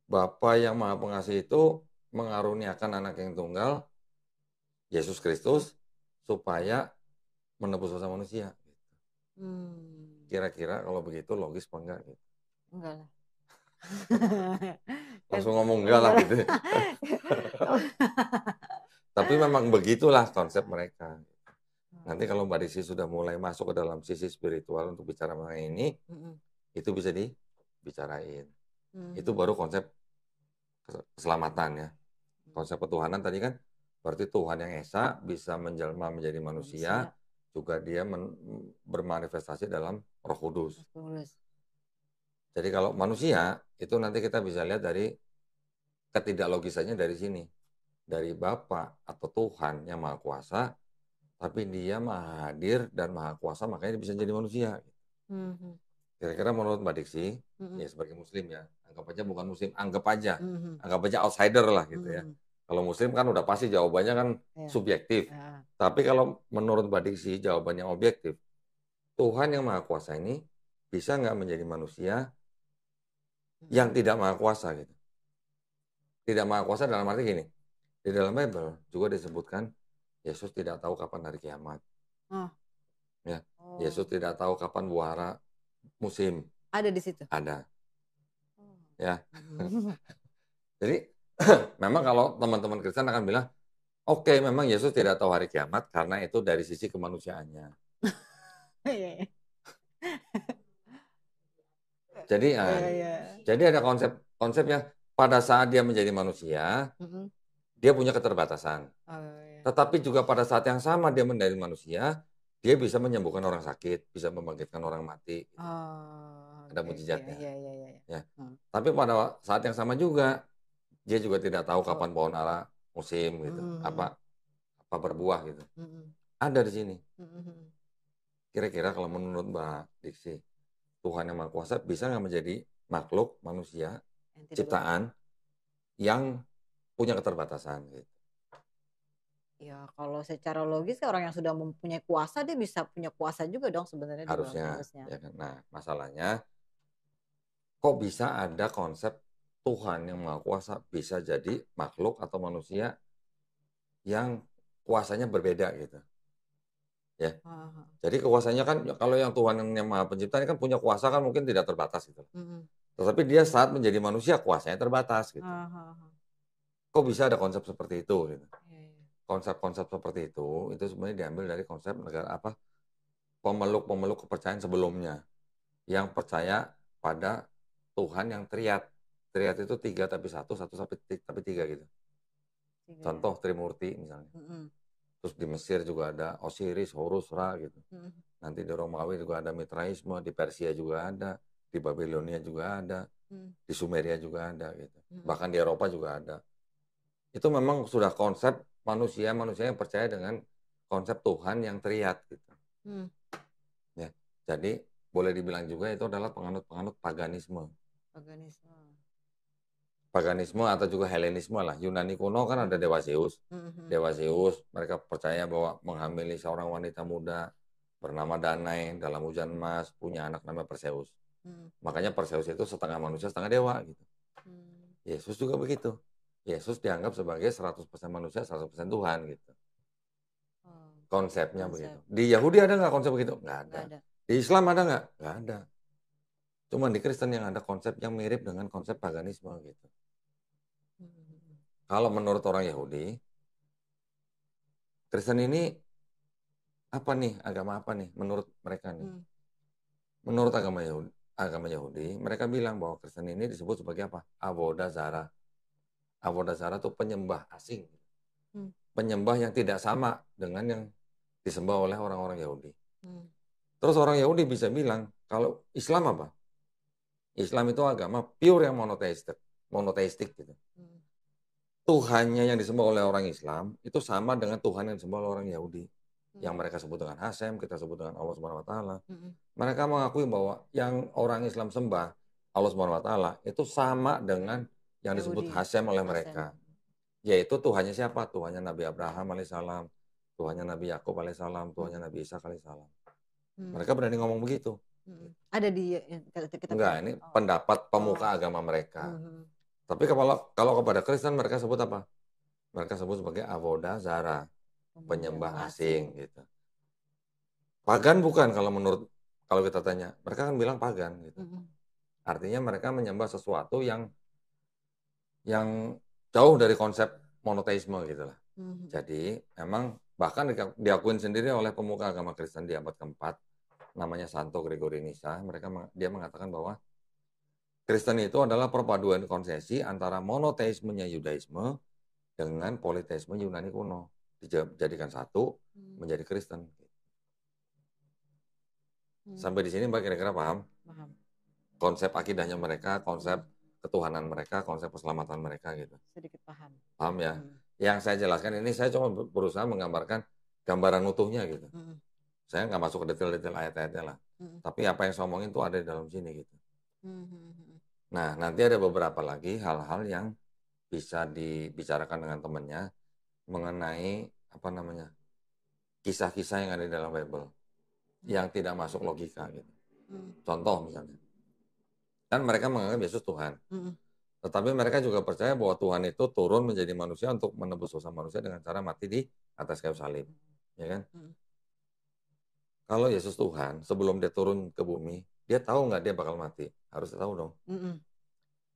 Bapa yang Maha Pengasih itu mengaruniakan anak yang tunggal, Yesus Kristus, supaya menebus dosa manusia. Kira-kira kalau begitu logis apa enggak? Gitu. Enggak lah. Langsung ngomong enggak lah gitu. Tapi memang begitulah konsep mereka. Nanti kalau Mbak Desi sudah mulai masuk ke dalam sisi spiritual untuk bicara mengenai ini, itu bisa dibicarain. Itu baru konsep keselamatan ya. Konsep ketuhanan tadi kan berarti Tuhan yang Esa bisa menjelma menjadi manusia, juga dia bermanifestasi dalam Roh Kudus. Jadi kalau manusia itu nanti kita bisa lihat dari ketidaklogisannya dari sini. Dari Bapa atau Tuhan yang Maha Kuasa, tapi dia Maha Hadir dan Maha Kuasa, makanya dia bisa jadi manusia. Kira-kira menurut Mbak Diksi, ya sebagai Muslim ya, anggap aja bukan Muslim, anggap aja outsider lah gitu ya. Kalau Muslim kan udah pasti jawabannya kan subjektif. Tapi kalau menurut Mbak Diksi jawabannya objektif, Tuhan yang Maha Kuasa ini bisa nggak menjadi manusia yang tidak Maha Kuasa gitu. Tidak Maha Kuasa dalam arti gini, di dalam Bible juga disebutkan Yesus tidak tahu kapan hari kiamat. Ya, Yesus tidak tahu kapan buahara musim. Ada di situ? Ada. Ya. Jadi memang kalau teman-teman Kristen akan bilang, oke, memang Yesus tidak tahu hari kiamat karena itu dari sisi kemanusiaannya. Jadi ada konsepnya pada saat dia menjadi manusia, dia punya keterbatasan. Tetapi juga pada saat yang sama dia menjadi manusia, dia bisa menyembuhkan orang sakit, bisa membangkitkan orang mati. Ada mujizatnya. Ya. Tapi pada saat yang sama juga, dia juga tidak tahu kapan pohon ara musim gitu, apa berbuah gitu. Ada di sini. Kira-kira kalau menurut Mbak Diksi, Tuhan yang Maha Kuasa bisa nggak menjadi makhluk manusia ciptaan yang punya keterbatasan gitu? Ya kalau secara logis orang yang sudah mempunyai kuasa dia bisa punya kuasa juga dong sebenarnya. Harusnya. Ya kan? Nah masalahnya kok bisa ada konsep Tuhan yang Maha Kuasa bisa jadi makhluk atau manusia yang kuasanya berbeda gitu. Ya. Jadi kuasanya kan kalau yang Tuhan yang Maha Pencipta ini kan punya kuasa kan mungkin tidak terbatas gitu. Tetapi dia saat menjadi manusia kuasanya terbatas gitu. Kok bisa ada konsep seperti itu gitu. Konsep-konsep seperti itu sebenarnya diambil dari konsep negara apa? Pemeluk-pemeluk kepercayaan sebelumnya yang percaya pada Tuhan yang triad. Triad itu 3 tapi 1, 1 tapi 3 gitu. Contoh Trimurti misalnya. Terus di Mesir juga ada Osiris, Horus, Ra gitu. Nanti di Romawi juga ada Mitraisme, di Persia juga ada, di Babilonia juga ada, di Sumeria juga ada gitu. Bahkan di Eropa juga ada. Itu memang sudah konsep manusia yang percaya dengan konsep Tuhan yang triad gitu. Ya, jadi boleh dibilang juga itu adalah penganut-penganut paganisme. Paganisme atau juga Helenisme lah. Yunani kuno kan ada Dewa Zeus. Dewa Zeus, mereka percaya bahwa menghamili seorang wanita muda bernama Danae dalam hujan emas, punya anak namanya Perseus. Makanya Perseus itu setengah manusia, setengah dewa gitu. Yesus juga begitu. Yesus dianggap sebagai 100% manusia, 100% Tuhan gitu. Konsepnya begitu. Di Yahudi ada nggak konsep begitu? Nggak ada. Di Islam ada nggak? Nggak ada. Cuma di Kristen yang ada konsep yang mirip dengan konsep paganisme gitu. Kalau menurut orang Yahudi, Kristen ini apa nih? Agama apa nih menurut mereka nih? Menurut agama Yahudi, mereka bilang bahwa Kristen ini disebut sebagai apa? Avodah Zarah. Avodah Zarah itu penyembah asing. Penyembah yang tidak sama dengan yang disembah oleh orang-orang Yahudi. Terus orang Yahudi bisa bilang, kalau Islam apa? Islam itu agama pure yang monoteistik gitu. Tuhannya yang disembah oleh orang Islam itu sama dengan Tuhan yang disembah oleh orang Yahudi. Yang mereka sebut dengan Hasem, kita sebut dengan Allah Subhanahu wa taala. Mereka mengakui bahwa yang orang Islam sembah Allah Subhanahu wa taala itu sama dengan yang disebut Hasem oleh mereka. Yaitu Tuhannya siapa? Tuhannya Nabi Abraham alaihissalam, Tuhannya Nabi Yakub alaihissalam, Tuhannya Nabi Isa alaihissalam. Mereka berani ngomong begitu. Ada di enggak, ini pendapat pemuka agama mereka. Tapi kalau kepada Kristen mereka sebut apa? Mereka sebut sebagai Avodah Zarah, penyembah asing gitu. Pagan bukan kalau kita tanya. Mereka kan bilang pagan gitu. Artinya mereka menyembah sesuatu yang jauh dari konsep monoteisme gitu lah. Jadi memang bahkan diakuin sendiri oleh pemuka agama Kristen di abad keempat, namanya Santo Gregory Nyssa. Dia mengatakan bahwa Kristen itu adalah perpaduan konsesi antara monoteismenya Yudaisme dengan politeisme Yunani kuno. Dijadikan satu menjadi Kristen. Sampai di sini Mbak kira-kira paham? Paham. Konsep akidahnya mereka, konsep ketuhanan mereka, konsep keselamatan mereka gitu. Sedikit paham. Paham ya? Yang saya jelaskan ini saya cuma berusaha menggambarkan gambaran utuhnya gitu. Saya nggak masuk ke detail-detail ayat-ayatnya lah. Tapi apa yang saya omongin itu ada di dalam sini gitu. Nah, nanti ada beberapa lagi hal-hal yang bisa dibicarakan dengan temannya mengenai kisah-kisah yang ada di dalam Bible yang tidak masuk logika gitu. Contoh misalnya, kan mereka menganggap Yesus Tuhan, tetapi mereka juga percaya bahwa Tuhan itu turun menjadi manusia untuk menebus dosa manusia dengan cara mati di atas kayu salib, ya kan? Kalau Yesus Tuhan, sebelum dia turun ke bumi, dia tahu nggak dia bakal mati? Harus tahu dong.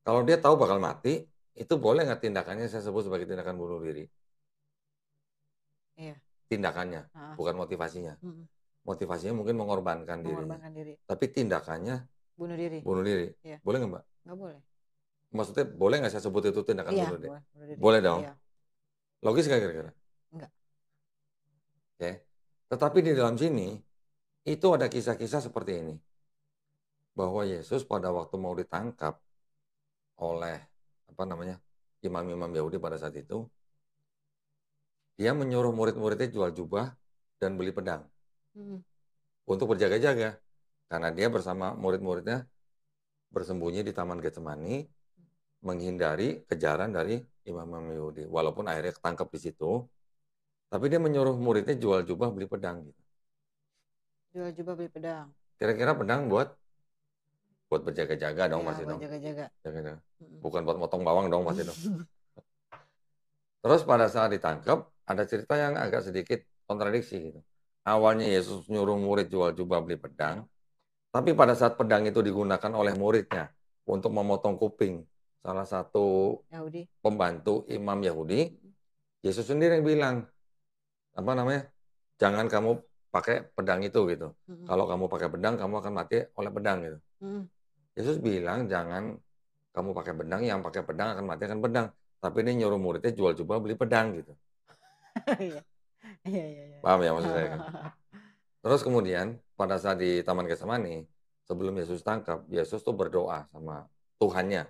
Kalau dia tahu bakal mati, itu boleh nggak tindakannya saya sebut sebagai tindakan bunuh diri? Iya. Tindakannya, bukan motivasinya. Motivasinya mungkin mengorbankan diri. Tapi tindakannya bunuh diri. Iya. Boleh nggak Mbak? Nggak boleh. Maksudnya boleh nggak saya sebut itu tindakan bunuh diri? Boleh dong. Iya. Logis nggak kira-kira? Enggak. Oke. Tetapi di dalam sini itu ada kisah-kisah seperti ini. Bahwa Yesus pada waktu mau ditangkap oleh imam-imam Yahudi pada saat itu, dia menyuruh murid-muridnya jual jubah dan beli pedang untuk berjaga-jaga, karena dia bersama murid-muridnya bersembunyi di Taman Getsemani menghindari kejaran dari imam-imam Yahudi. Walaupun akhirnya ketangkep di situ, tapi dia menyuruh muridnya jual jubah beli pedang gitu. Jual jubah beli pedang. Kira-kira pedang buat berjaga-jaga dong pasti dong. Jaga-jaga. Bukan buat motong bawang dong pasti dong. Terus pada saat ditangkap ada cerita yang agak sedikit kontradiksi gitu. Awalnya Yesus nyuruh murid jual jubah beli pedang, tapi pada saat pedang itu digunakan oleh muridnya untuk memotong kuping salah satu pembantu imam Yahudi, Yesus sendiri yang bilang, jangan kamu pakai pedang itu gitu. Kalau kamu pakai pedang, kamu akan mati oleh pedang gitu. Yesus bilang jangan kamu pakai pedang, yang pakai pedang akan mati akan pedang. tapi ini nyuruh muridnya jual jubah beli pedang gitu. Iya. Paham ya maksud saya kan? Terus kemudian pada saat di Taman Getsemani, sebelum Yesus tangkap, Yesus tuh berdoa sama Tuhannya.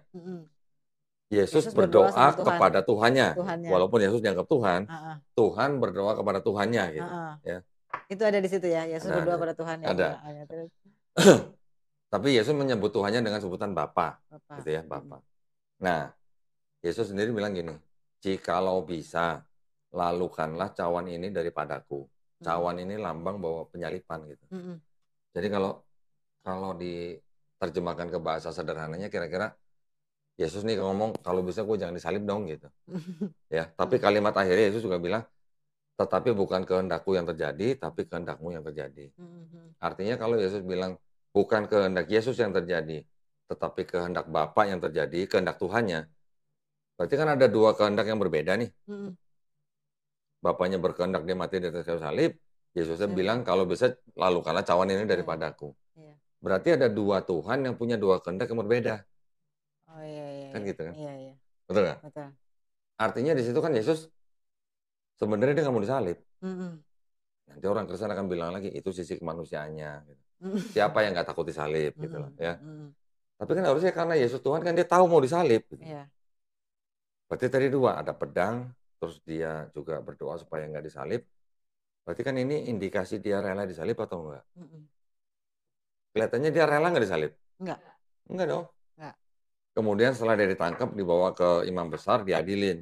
Yesus berdoa kepada Tuhannya. Walaupun Yesus dianggap Tuhan, Tuhan berdoa kepada Tuhannya gitu. Ya. Itu ada di situ ya, Yesus berdoa pada Tuhan ya. Ada. Tapi Yesus menyebut Tuhannya dengan sebutan Bapa, gitu ya, Bapa. Nah, Yesus sendiri bilang gini, jikalau bisa, lalukanlah cawan ini daripadaku. Cawan ini lambang bahwa penyalipan gitu. Jadi kalau diterjemahkan ke bahasa sederhananya, kira-kira Yesus nih ngomong, kalau bisa gue jangan disalib dong gitu. Ya, tapi kalimat akhirnya Yesus juga bilang, tetapi bukan kehendakku yang terjadi, tapi kehendakmu yang terjadi. Artinya kalau Yesus bilang, bukan kehendak Yesus yang terjadi, tetapi kehendak Bapa yang terjadi, kehendak Tuhannya, berarti kan ada dua kehendak yang berbeda nih. Bapaknya berkehendak dia mati di atas kayu salib, Yesusnya bilang, kalau bisa lalukanlah cawan ini daripadaku. Berarti ada dua Tuhan yang punya dua kehendak yang berbeda. Oh iya. Kan gitu kan? Iya. Betul nggak? Betul. Artinya di situ kan Yesus sebenarnya dia nggak mau disalib. Nanti orang Kristen akan bilang lagi itu sisi kemanusiaannya. Gitu. Siapa yang nggak takut disalib gitu loh ya. Tapi kan harusnya karena Yesus Tuhan kan dia tahu mau disalib. Gitu. Iya. Berarti tadi dua, ada pedang, terus dia juga berdoa supaya nggak disalib. Berarti kan ini indikasi dia rela disalib atau enggak? Kelihatannya dia rela nggak disalib? Enggak dong. Kemudian setelah dia ditangkap, dibawa ke imam besar, diadilin.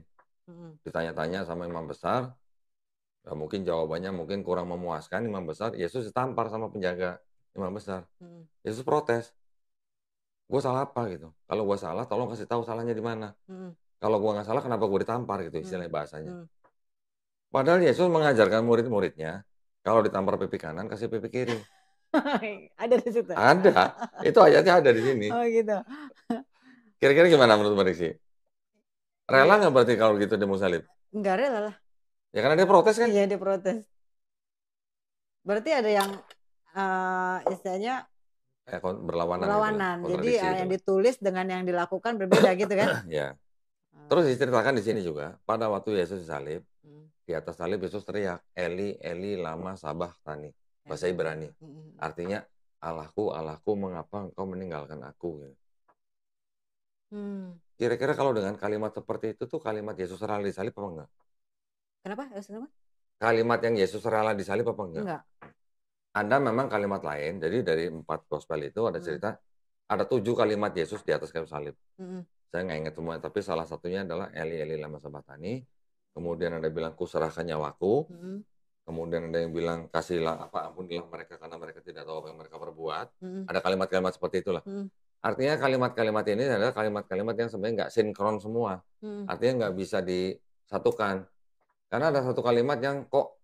Ditanya-tanya sama imam besar, ya mungkin jawabannya mungkin kurang memuaskan imam besar, Yesus ditampar sama penjaga imam besar. Yesus protes. Gue salah apa gitu? Kalau gue salah, tolong kasih tahu salahnya di mana. Kalau gue nggak salah, kenapa gue ditampar gitu istilahnya bahasanya. Padahal Yesus mengajarkan murid-muridnya, kalau ditampar pipi kanan, kasih pipi kiri. Ada di situ? Ada. Itu ayatnya ada di sini. Oh gitu. Kira-kira gimana menurut Mbak Riksi? Rela nggak berarti kalau gitu dia mau salib? Nggak rela lah. Ya karena dia protes kan? Iya dia protes. Berarti ada yang istilahnya berlawanan. Gitu. Jadi yang ditulis dengan yang dilakukan berbeda gitu kan? Ya. Terus diceritakan di sini juga, pada waktu Yesus disalib, di atas salib Yesus teriak, Eli, Eli, lama sabachthani. Bahasa Ibrani. Artinya, Allahku, Allahku, mengapa engkau meninggalkan aku? Kira-kira kalau dengan kalimat seperti itu tuh kalimat Yesus rela disalib apa enggak? Kenapa? Kalimat yang Yesus rela disalib apa enggak? Enggak. Ada memang kalimat lain, jadi dari 4 gospel itu ada cerita, ada 7 kalimat Yesus di atas kayu salib. Saya nggak ingat semua, tapi salah satunya adalah Eli, Eli, lama sabachthani. Kemudian ada bilang, kuserahkan nyawaku. Kemudian ada yang bilang, kasihlah ampunilah mereka karena mereka tidak tahu apa yang mereka perbuat. Ada kalimat-kalimat seperti itulah. Artinya kalimat-kalimat ini adalah kalimat-kalimat yang sebenarnya nggak sinkron semua. Artinya nggak bisa disatukan. Karena ada satu kalimat yang kok,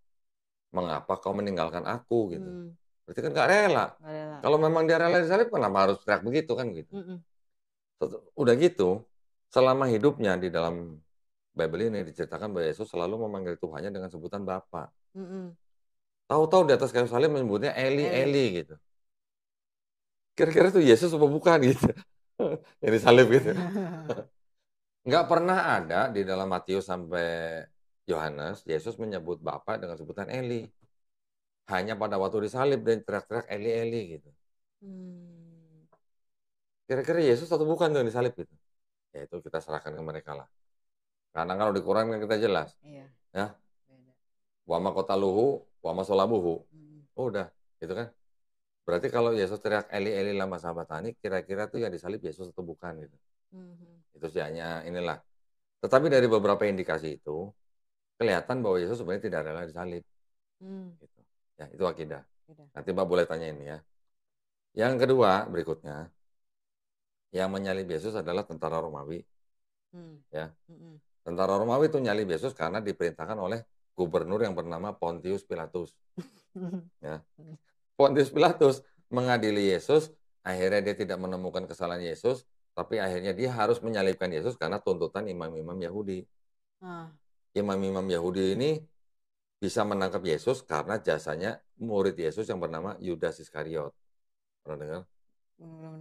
mengapa kau meninggalkan aku gitu. Berarti kan nggak rela. Kalau memang dia rela disalib, kenapa harus teriak begitu kan gitu. Udah gitu, selama hidupnya di dalam Bible ini diceritakan bahwa Yesus selalu memanggil Tuhannya dengan sebutan Bapa. Tahu-tahu di atas kayu salib menyebutnya Eli, Eli gitu. Kira-kira tuh Yesus apa bukan gitu. Yang disalib gitu. Nggak pernah ada di dalam Matius sampai Yohanes, Yesus menyebut Bapa dengan sebutan Eli. Hanya pada waktu disalib dan teriak-teriak Eli, Eli gitu. Kira-kira Yesus atau bukan yang disalib gitu? Ya itu kita serahkan ke mereka lah. Karena kalau di Quran kan kita jelas. Ya. Wa ma qataluhu wa ma salabuhu. Udah, gitu kan. Berarti kalau Yesus teriak Eli, Eli, lama sabachthani, kira-kira tuh yang disalib Yesus atau bukan gitu. Itu sih hanya inilah. Tetapi dari beberapa indikasi itu, kelihatan bahwa Yesus sebenarnya tidak rela disalib. Gitu. Ya, itu akidah. Nanti Mbak boleh tanya ini ya. Yang kedua, berikutnya, yang menyalib Yesus adalah tentara Romawi. Ya. Tentara Romawi itu nyalib Yesus karena diperintahkan oleh gubernur yang bernama Pontius Pilatus. Ya. Pontius Pilatus mengadili Yesus, akhirnya dia tidak menemukan kesalahan Yesus, tapi akhirnya dia harus menyalibkan Yesus karena tuntutan imam-imam Yahudi. Imam-imam Yahudi ini bisa menangkap Yesus karena jasanya murid Yesus yang bernama Yudas Iskariot. Pernah dengar?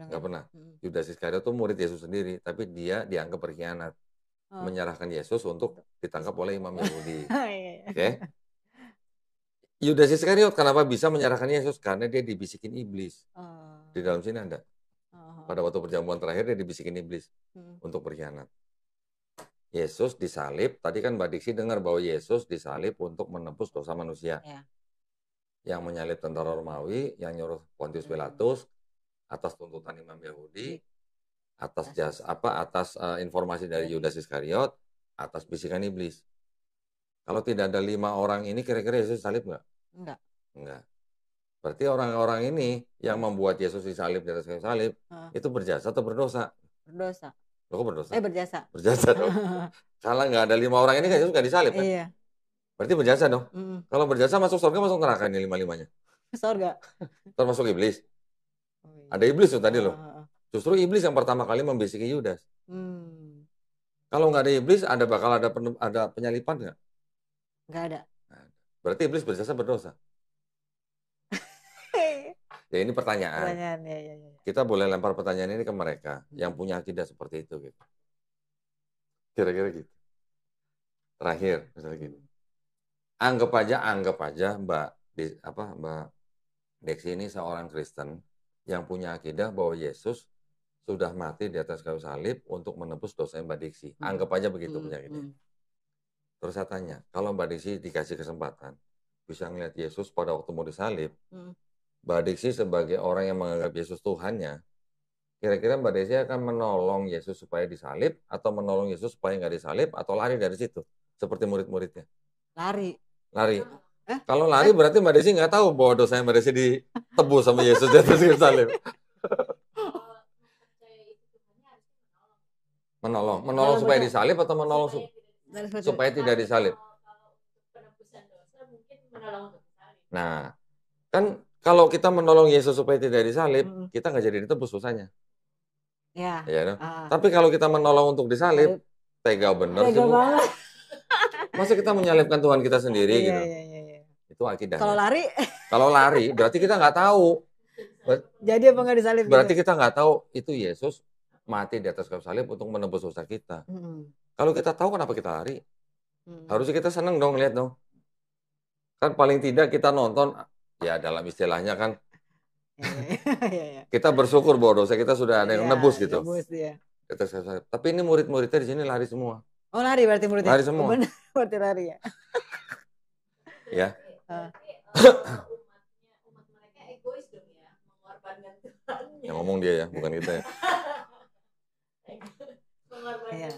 Nggak pernah. Yudas Iskariot itu murid Yesus sendiri, tapi dia dianggap berkhianat. menyerahkan Yesus untuk ditangkap oleh imam Yahudi. Iya. Oke. Yudas Iskariot kenapa bisa menyerahkan Yesus? Karena dia dibisikin iblis. Di dalam sini ada. Pada waktu perjamuan terakhir dia dibisikin iblis untuk berkhianat. Yesus disalib, tadi kan Mbak Diksi dengar bahwa Yesus disalib untuk menebus dosa manusia. Ya. Yang menyalib tentara Romawi, yang nyuruh Pontius Pilatus atas tuntutan imam Yahudi, atas informasi dari Yudas Iskariot, atas bisikan iblis. Kalau tidak ada 5 orang ini, kira-kira Yesus disalib nggak? Enggak. Berarti orang-orang ini yang membuat Yesus disalib di atas kayu salib, itu berjasa atau berdosa? Berdosa. Loh, kok berdosa? Berjasa. Berjasa dong. Kalau nggak ada 5 orang ini kan Yesus nggak disalib kan? Iya. Berarti berjasa dong. Kalau berjasa masuk surga, masuk neraka ini 5-5-nya. Surga. Termasuk iblis. Ada iblis tuh tadi loh. Justru iblis yang pertama kali membisiki Yudas. Kalau nggak ada iblis, bakal ada penyalipan nggak? Nggak ada. Berarti iblis berjasa berdosa. Ya ini pertanyaan. Ya. Kita boleh lempar pertanyaan ini ke mereka yang punya akidah seperti itu. Gitu. Kira-kira gitu. Terakhir, misalnya gini. Anggap aja Mbak Deksi ini seorang Kristen yang punya akidah bahwa Yesus sudah mati di atas kayu salib untuk menebus dosa Mbak Deksi. Anggap aja begitu penyakitnya. Terus saya tanya, kalau Mbak Deksi dikasih kesempatan bisa ngeliat Yesus pada waktu mau disalib, Mbak Deksi sebagai orang yang menganggap Yesus Tuhannya, kira-kira Mbak Deksi akan menolong Yesus supaya disalib, atau menolong Yesus supaya nggak disalib, atau lari dari situ, seperti murid-muridnya? Lari. Kalau lari berarti Mbak Deksi nggak tahu bahwa dosanya Mbak Deksi ditebus sama Yesus di atas kayu salib. Menolong supaya disalib atau menolong supaya tidak disalib? Nah, kan kalau kita menolong Yesus supaya tidak disalib, kita nggak jadi ditebus dosanya. Ya. Tapi kalau kita menolong untuk disalib, tega bener sih. Masa kita menyalibkan Tuhan kita sendiri gitu? Iya. Itu akidah. Kalau lari, berarti kita nggak tahu. Jadi apa nggak disalib? Berarti kita nggak tahu itu Yesus mati di atas kayu salib untuk menebus dosa kita. Kalau kita tahu, kenapa kita lari? Harusnya kita seneng dong lihat dong. Kan paling tidak kita nonton, ya dalam istilahnya kan, kita bersyukur bahwa dosa kita sudah ada yang nebus gitu. Tapi ini murid-muridnya di sini lari semua. Oh, lari berarti muridnya? Lari semua. Benar, berarti lari ya. Ya. Umat mereka egois dong ya, mengorbankan Tuhan. Yang ngomong dia ya, bukan kita ya.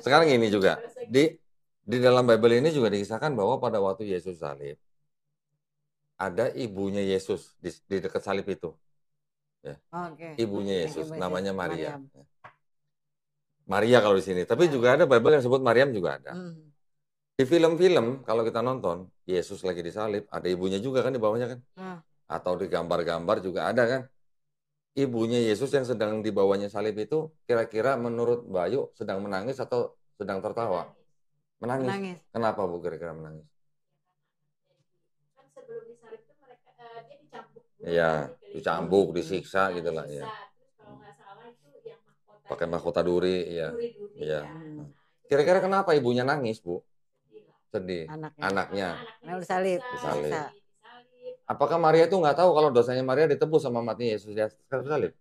Sekarang ini juga, di dalam Bible ini juga dikisahkan bahwa pada waktu Yesus salib, ada ibunya Yesus di dekat salib itu. Ya. Ibunya Yesus, namanya Maria. Maria kalau di sini, tapi juga ada Bible yang sebut Maryam juga ada. Di film-film kalau kita nonton, Yesus lagi disalib, ada ibunya juga kan di bawahnya kan? Atau di gambar-gambar juga ada kan? Ibunya Yesus yang sedang di bawahnya salib itu, kira-kira menurut Mbak Ayu sedang menangis atau sedang tertawa? Menangis. Kenapa Bu kira-kira menangis? Kan sebelum disalib itu mereka dia dicambuk. Iya, dicambuk, disiksa gitu lah ya. Kalau nggak salah itu yang mahkota. Pakai mahkota duri, iya. Iya. Kira-kira kenapa ibunya nangis, Bu? Sedih. Anaknya disalib. Apakah Maria itu nggak tahu kalau dosanya Maria ditebus sama matinya Yesus di atas kayu salib?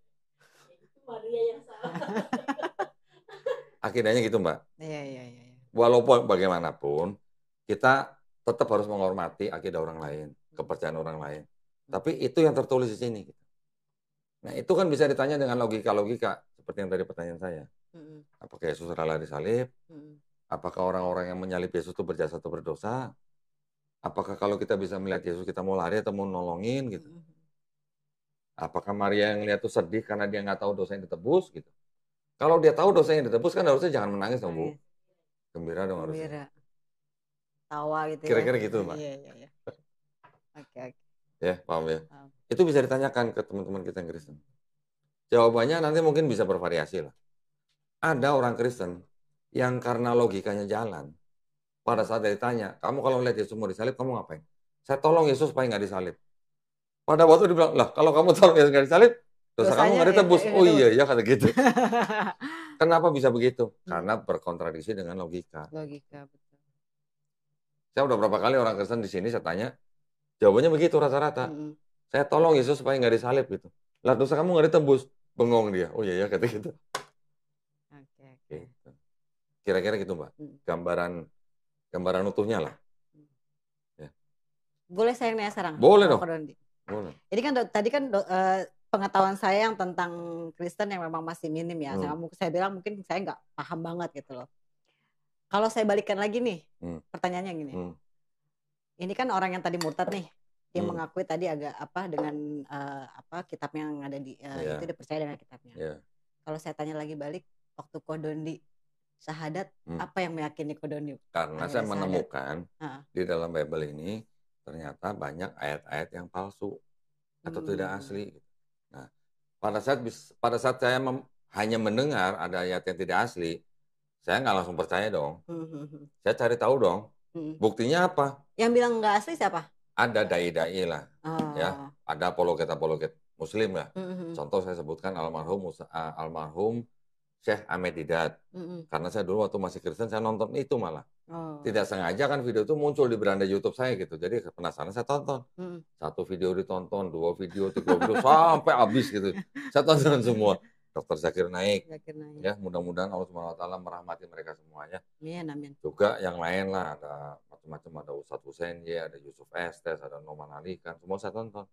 Itu Maria yang salah. Akidahnya gitu, Mbak. Iya. Walaupun bagaimanapun, kita tetap harus menghormati akidah orang lain, kepercayaan orang lain. Tapi itu yang tertulis di sini. Nah, itu kan bisa ditanya dengan logika-logika, seperti yang tadi pertanyaan saya. Apakah Yesus rela disalib? Apakah orang-orang yang menyalib Yesus itu berjasa atau berdosa? Apakah kalau kita bisa melihat Yesus, kita mau lari atau mau nolongin gitu? Apakah Maria yang lihat itu sedih karena dia nggak tahu dosanya ditebus gitu? Kalau dia tahu dosanya ditebus kan harusnya jangan menangis dong, Bu. Gembira dong harusnya. Tawa gitu. Kira-kira gitu, Mbak. Iya. Oke. Ya, paham ya. Itu bisa ditanyakan ke teman-teman kita yang Kristen. Jawabannya nanti mungkin bisa bervariasi lah. Ada orang Kristen yang karena logikanya jalan. Pada saat dia ditanya, kamu kalau lihat Yesus mau disalib, kamu ngapain? Saya tolong Yesus supaya nggak disalib. Pada waktu dia bilang, lah kalau kamu tolong Yesus nggak disalib, dosa kamu nggak ditebus. Oh iya, kata gitu. Kenapa bisa begitu? Karena berkontradiksi dengan logika. Logika, betul. Saya udah berapa kali orang Kristen di sini saya tanya, jawabannya begitu rata-rata. Saya tolong Yesus supaya nggak disalib gitu. Lah dosa kamu nggak ditebus. Bengong dia. Oh iya ya kata gitu. Oke. Gitu. Kira-kira gitu Mbak. Gambaran utuhnya lah. Ya. Boleh saya nanya sekarang? Boleh dong. Boleh. Ini kan tadi kan pengetahuan saya yang tentang Kristen yang memang masih minim ya. Saya bilang mungkin saya nggak paham banget gitu loh. Kalau saya balikan lagi nih, pertanyaannya gini. Ini kan orang yang tadi murtad nih, dia mengakui tadi agak dengan kitab yang ada di itu dia percaya dengan kitabnya. Kalau saya tanya lagi balik, waktu Kodondi syahadat, apa yang meyakini Kodondi? Karena saya menemukan di dalam Bible ini ternyata banyak ayat-ayat yang palsu atau tidak asli. Nah, pada saat saya hanya mendengar ada ayat yang tidak asli, saya nggak langsung percaya dong. Saya cari tahu dong. Buktinya apa? Yang bilang nggak asli siapa? Ada dai-dai lah, ya. Ada apologet Muslim lah. Contoh saya sebutkan almarhum Syekh Ahmed Didat. Karena saya dulu waktu masih Kristen saya nonton itu malah. Tidak sengaja kan video itu muncul di beranda YouTube saya gitu. Jadi penasaran saya tonton. Satu video ditonton, 2 video, 3 video sampai habis gitu. Saya tonton semua. Dr. Zakir Naik. Ya, mudah-mudahan Allah SWT merahmati mereka semuanya. Amin. Juga yang lain lah, ada macam-macam, ada Ustadz Hussein, ada Yusuf Estes, ada Noman Alikan, semua saya tonton.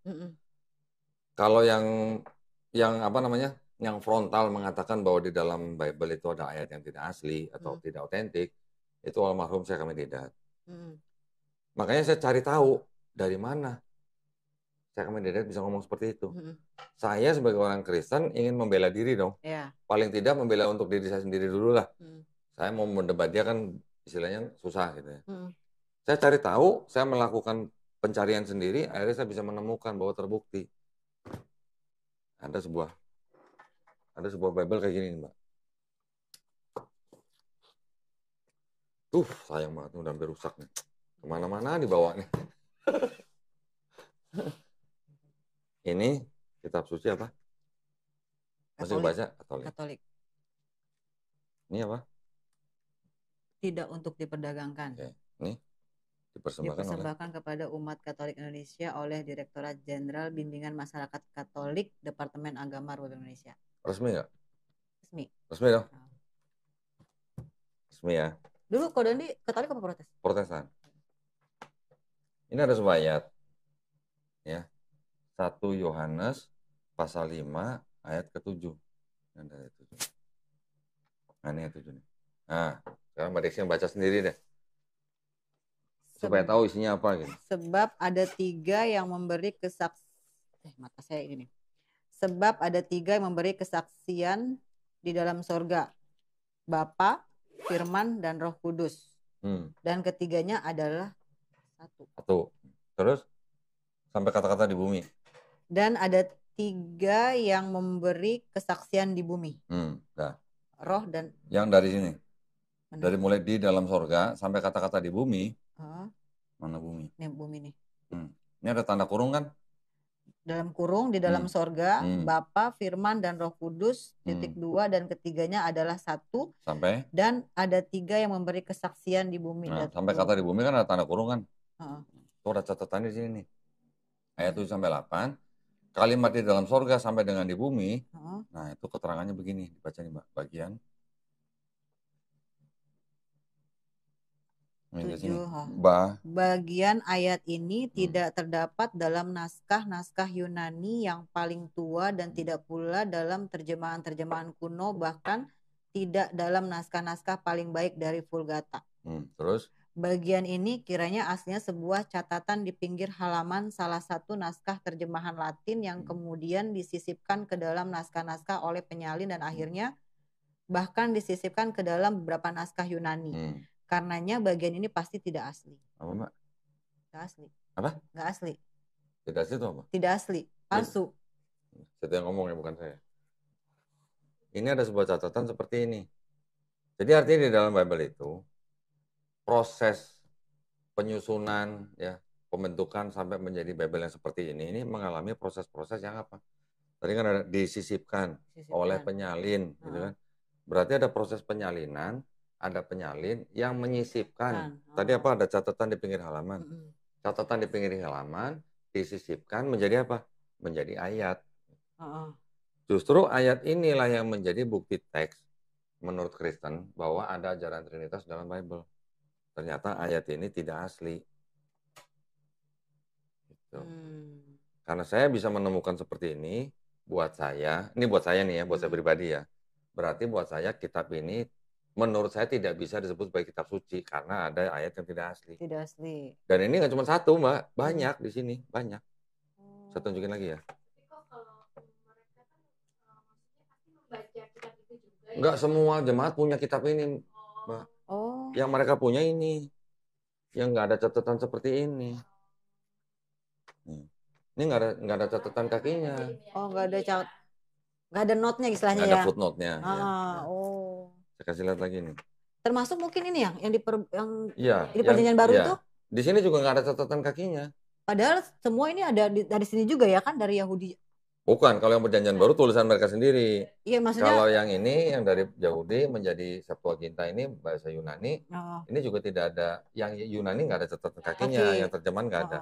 Kalau yang yang frontal mengatakan bahwa di dalam Bible itu ada ayat yang tidak asli atau tidak otentik, itu almarhum Syekh Ahmed Didat. Makanya saya cari tahu dari mana Syekh Ahmed Didat bisa ngomong seperti itu. Saya sebagai orang Kristen ingin membela diri dong. Paling tidak membela untuk diri saya sendiri dulu lah. Saya mau mendebat dia kan istilahnya susah gitu ya. Saya cari tahu, saya melakukan pencarian sendiri, akhirnya saya bisa menemukan bahwa terbukti. Ada sebuah Bible kayak gini Mbak. Sayang banget udah hampir rusak nih. Kemana-mana dibawa nih. Ini kitab suci apa? Masih baca? Katolik. Ini apa? Tidak untuk diperdagangkan. Oke. Ini dipersembahkan kepada umat Katolik Indonesia oleh Direktorat Jenderal Bimbingan Masyarakat Katolik Departemen Agama Republik Indonesia. Resmi nggak? Resmi dong? Resmi ya. Dulu Kodondi Katolik apa Protestan? Protestan. Ini ada sebuah ayat. Ya. 1 Yohanes pasal 5 ayat ke-7. Nah, ini ayat 7 nih. Nah, sekarang Mbak Desi yang baca sendiri deh. Supaya tahu isinya apa gitu. Sebab ada 3 yang memberi Sebab ada 3 yang memberi kesaksian di dalam sorga. Bapa, Firman, dan Roh Kudus. Dan ketiganya adalah satu. Terus sampai kata-kata di bumi. Dan ada 3 yang memberi kesaksian di bumi. Roh dan yang dari sini. Dari mulai di dalam sorga sampai kata-kata di bumi. Mana bumi? Ini bumi nih. Ini ada tanda kurung kan? Dalam kurung di dalam sorga, Bapa, Firman, dan Roh Kudus. (2) Dan ketiganya adalah 1. Sampai? Dan ada 3 yang memberi kesaksian di bumi. Nah, sampai kata di bumi kan ada tanda kurung kan? Itu ada catatan di sini nih. Ayat 7 sampai 8. Kalimat di dalam sorga sampai dengan di bumi. Nah itu keterangannya begini. Dibaca nih Mbak. Bagian ayat ini tidak terdapat dalam naskah-naskah Yunani yang paling tua dan tidak pula dalam terjemahan-terjemahan kuno, bahkan tidak dalam naskah-naskah paling baik dari Vulgata. Terus? Bagian ini kiranya aslinya sebuah catatan di pinggir halaman salah satu naskah terjemahan Latin yang kemudian disisipkan ke dalam naskah-naskah oleh penyalin dan akhirnya bahkan disisipkan ke dalam beberapa naskah Yunani. Karenanya bagian ini pasti tidak asli. Apa Mbak? Tidak asli. Apa? Nggak asli. Tidak asli itu apa? Tidak asli, palsu. Saya yang ngomong ya, bukan saya. Ini ada sebuah catatan seperti ini. Jadi artinya di dalam Bible itu proses penyusunan ya pembentukan sampai menjadi Bible yang seperti ini mengalami proses-proses yang apa? Tadi kan ada disisipkan oleh penyalin, gitu kan? Berarti ada proses penyalinan, ada penyalin yang menyisipkan. Tadi apa? Ada catatan di pinggir halaman. Catatan di pinggir halaman disisipkan menjadi apa? Menjadi ayat. Justru ayat inilah yang menjadi bukti teks menurut Kristen bahwa ada ajaran Trinitas dalam Bible. Ternyata ayat ini tidak asli. Gitu. Karena saya bisa menemukan seperti ini, buat saya nih ya, buat saya pribadi ya. Berarti buat saya kitab ini menurut saya tidak bisa disebut sebagai kitab suci karena ada ayat yang tidak asli. Tidak asli. Dan ini nggak cuma satu, Mbak. Banyak di sini, banyak. Saya tunjukin lagi ya. Tapi kok kalau mereka kan maksudnya pasti membaca kitab itu juga ya? Nggak semua jemaat punya kitab ini, Mbak. Yang mereka punya ini. Yang nggak ada catatan seperti ini. Ini nggak ada catatan kakinya. Nggak ada note-nya istilahnya nggak ya. ada footnote-nya. Saya kasih lihat lagi nih. Termasuk mungkin ini yang di di perjanjian baru itu. Di sini juga nggak ada catatan kakinya. Padahal semua ini ada dari sini juga ya kan, dari Yahudi. Bukan, kalau yang perjanjian baru tulisan mereka sendiri. Iya, maksudnya. Kalau yang ini yang dari Yahudi menjadi Septuaginta ini bahasa Yunani, ini juga tidak ada. Yang Yunani nggak ada catatan kakinya, yang terjemahan nggak ada.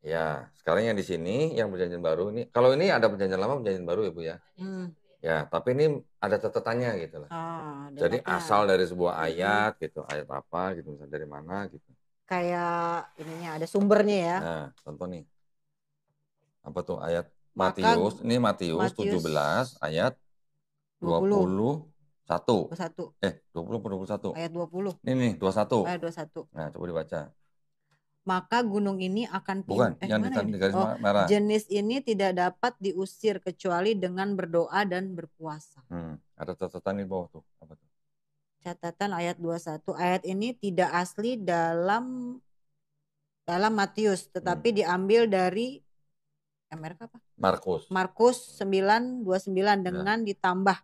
Ya, sekarang yang di sini yang perjanjian baru ini, kalau ini ada perjanjian lama, perjanjian baru ya Bu ya. Ya, tapi ini ada catatannya gitu lah. Jadi asal dari sebuah ayat gitu, ayat apa gitu, misalnya dari mana gitu. Kayak ininya ada sumbernya ya. Nah, contoh nih. Apa tuh ayat Matius, ini Matius 17 ayat 21. 20 Ayat 20. Ini nih 21. Ayat 21. Nah, coba dibaca. Maka gunung ini akan Bukan, yang di garis merah. Jenis ini tidak dapat diusir kecuali dengan berdoa dan berpuasa. Ada catatan di bawah tuh. Apa tuh? Catatan ayat 21. Ayat ini tidak asli dalam Matius, tetapi diambil dari apa? Markus 9:29 dengan ditambah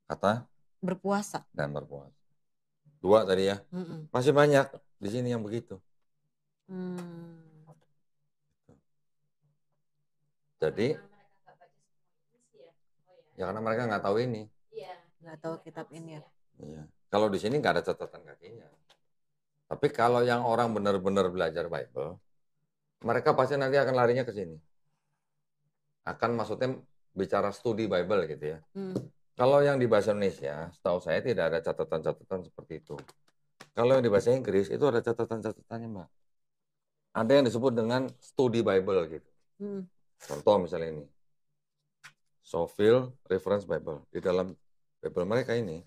kata berpuasa. Dan berpuasa. 2 tadi ya. Masih banyak di sini yang begitu. Jadi ya karena mereka nggak tahu ini. Nggak tahu kitab ini ya. Iya. Kalau di sini nggak ada catatan kakinya. Tapi kalau yang orang benar-benar belajar Bible, mereka pasti nanti akan larinya ke sini. Akan maksudnya bicara studi Bible gitu ya. Kalau yang di bahasa Indonesia, setahu saya tidak ada catatan-catatan seperti itu. Kalau yang di bahasa Inggris itu ada catatan-catatannya, Mbak. Ada yang disebut dengan studi Bible gitu. Contoh misalnya ini. Scofield Reference Bible. Di dalam Bible mereka ini,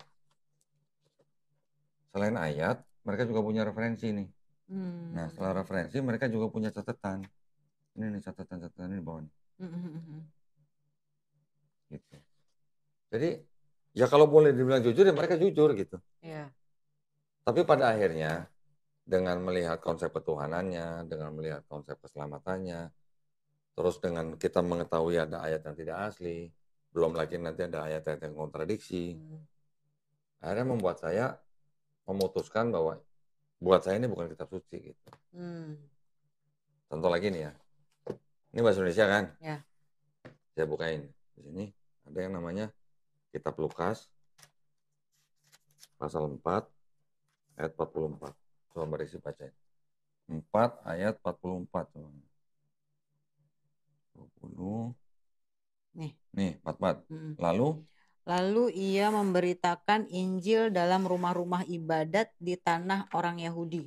selain ayat, mereka juga punya referensi nih. Nah, setelah referensi, mereka juga punya catatan. Ini nih catatan-catatan ini di bawah. Gitu. Jadi, ya kalau boleh dibilang jujur, ya mereka jujur gitu. Iya. Tapi pada akhirnya, dengan melihat konsep ketuhanannya, dengan melihat konsep keselamatannya, terus dengan kita mengetahui ada ayat yang tidak asli, belum lagi nanti ada ayat-ayat yang kontradiksi, akhirnya membuat saya memutuskan bahwa buat saya ini bukan kitab suci gitu. Contoh lagi nih ya, ini bahasa Indonesia kan? Ya. Saya bukain di sini ada yang namanya Kitab Lukas pasal 4 ayat 44. Coba berisi bacain. 4 ayat 44. 20. Nih 44. Lalu ia memberitakan Injil dalam rumah-rumah ibadat di tanah orang Yahudi.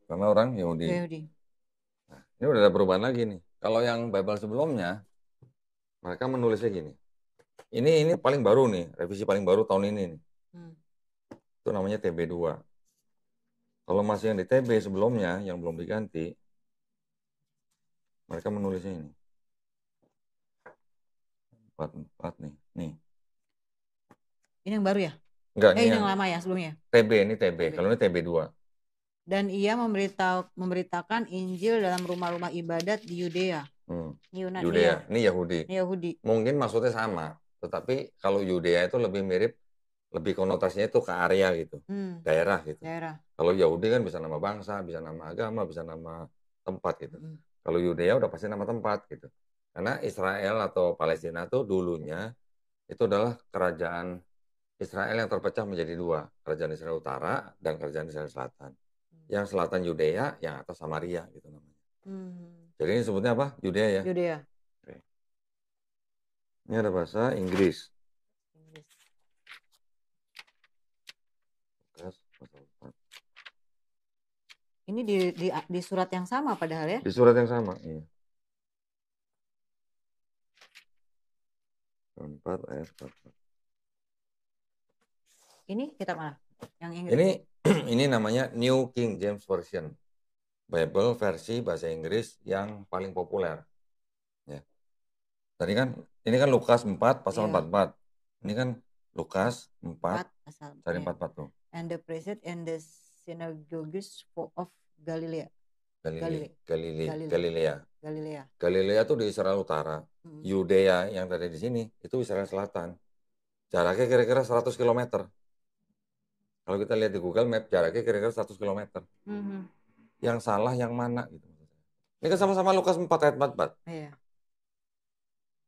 Karena orang Yahudi. Nah, ini udah ada perubahan lagi nih. Kalau yang Bible sebelumnya, mereka menulisnya gini. Ini paling baru nih, revisi paling baru tahun ini nih. Itu namanya TB2. Kalau masih yang di TB sebelumnya, yang belum diganti, mereka menulisnya ini. 44 nih. Nih. Ini yang baru ya? Enggak, ini yang lama ya sebelumnya? TB, ini TB. Kalau ini TB2. Dan ia memberitakan Injil dalam rumah-rumah ibadat di Yudea. Yudea. Ini Yahudi. Mungkin maksudnya sama. Tetapi kalau Yudea itu lebih mirip, lebih konotasinya itu ke area gitu. Daerah gitu. Kalau Yahudi kan bisa nama bangsa, bisa nama agama, bisa nama tempat gitu. Kalau Yudea udah pasti nama tempat gitu. Karena Israel atau Palestina tuh dulunya itu adalah kerajaan Israel yang terpecah menjadi dua, kerajaan Israel Utara dan kerajaan Israel Selatan. Yang selatan Yudea, yang atas Samaria gitu namanya. Jadi ini sebutnya apa? Yudea ya. Yudea. Oke. Ini ada bahasa Inggris. Ini di surat yang sama padahal ya? Di surat yang sama, iya. 4 ayat 4. Ini kitab mana? Yang Inggris? Ini namanya New King James Version. Bible versi bahasa Inggris yang paling populer. Ya. Tadi kan ini kan Lukas 4 pasal 44. Ini kan Lukas 4 pasal cari 44 tuh. And the priest and the synagogues of Galilea. Galilea tuh di Israel Utara. Yudea yang tadi di sini itu Israel Selatan. Jaraknya kira-kira 100 km. Kalau kita lihat di Google Map, jaraknya kira-kira 100 km. Yang salah yang mana gitu. Ini kan sama-sama Lukas 4 ayat 44. Iya.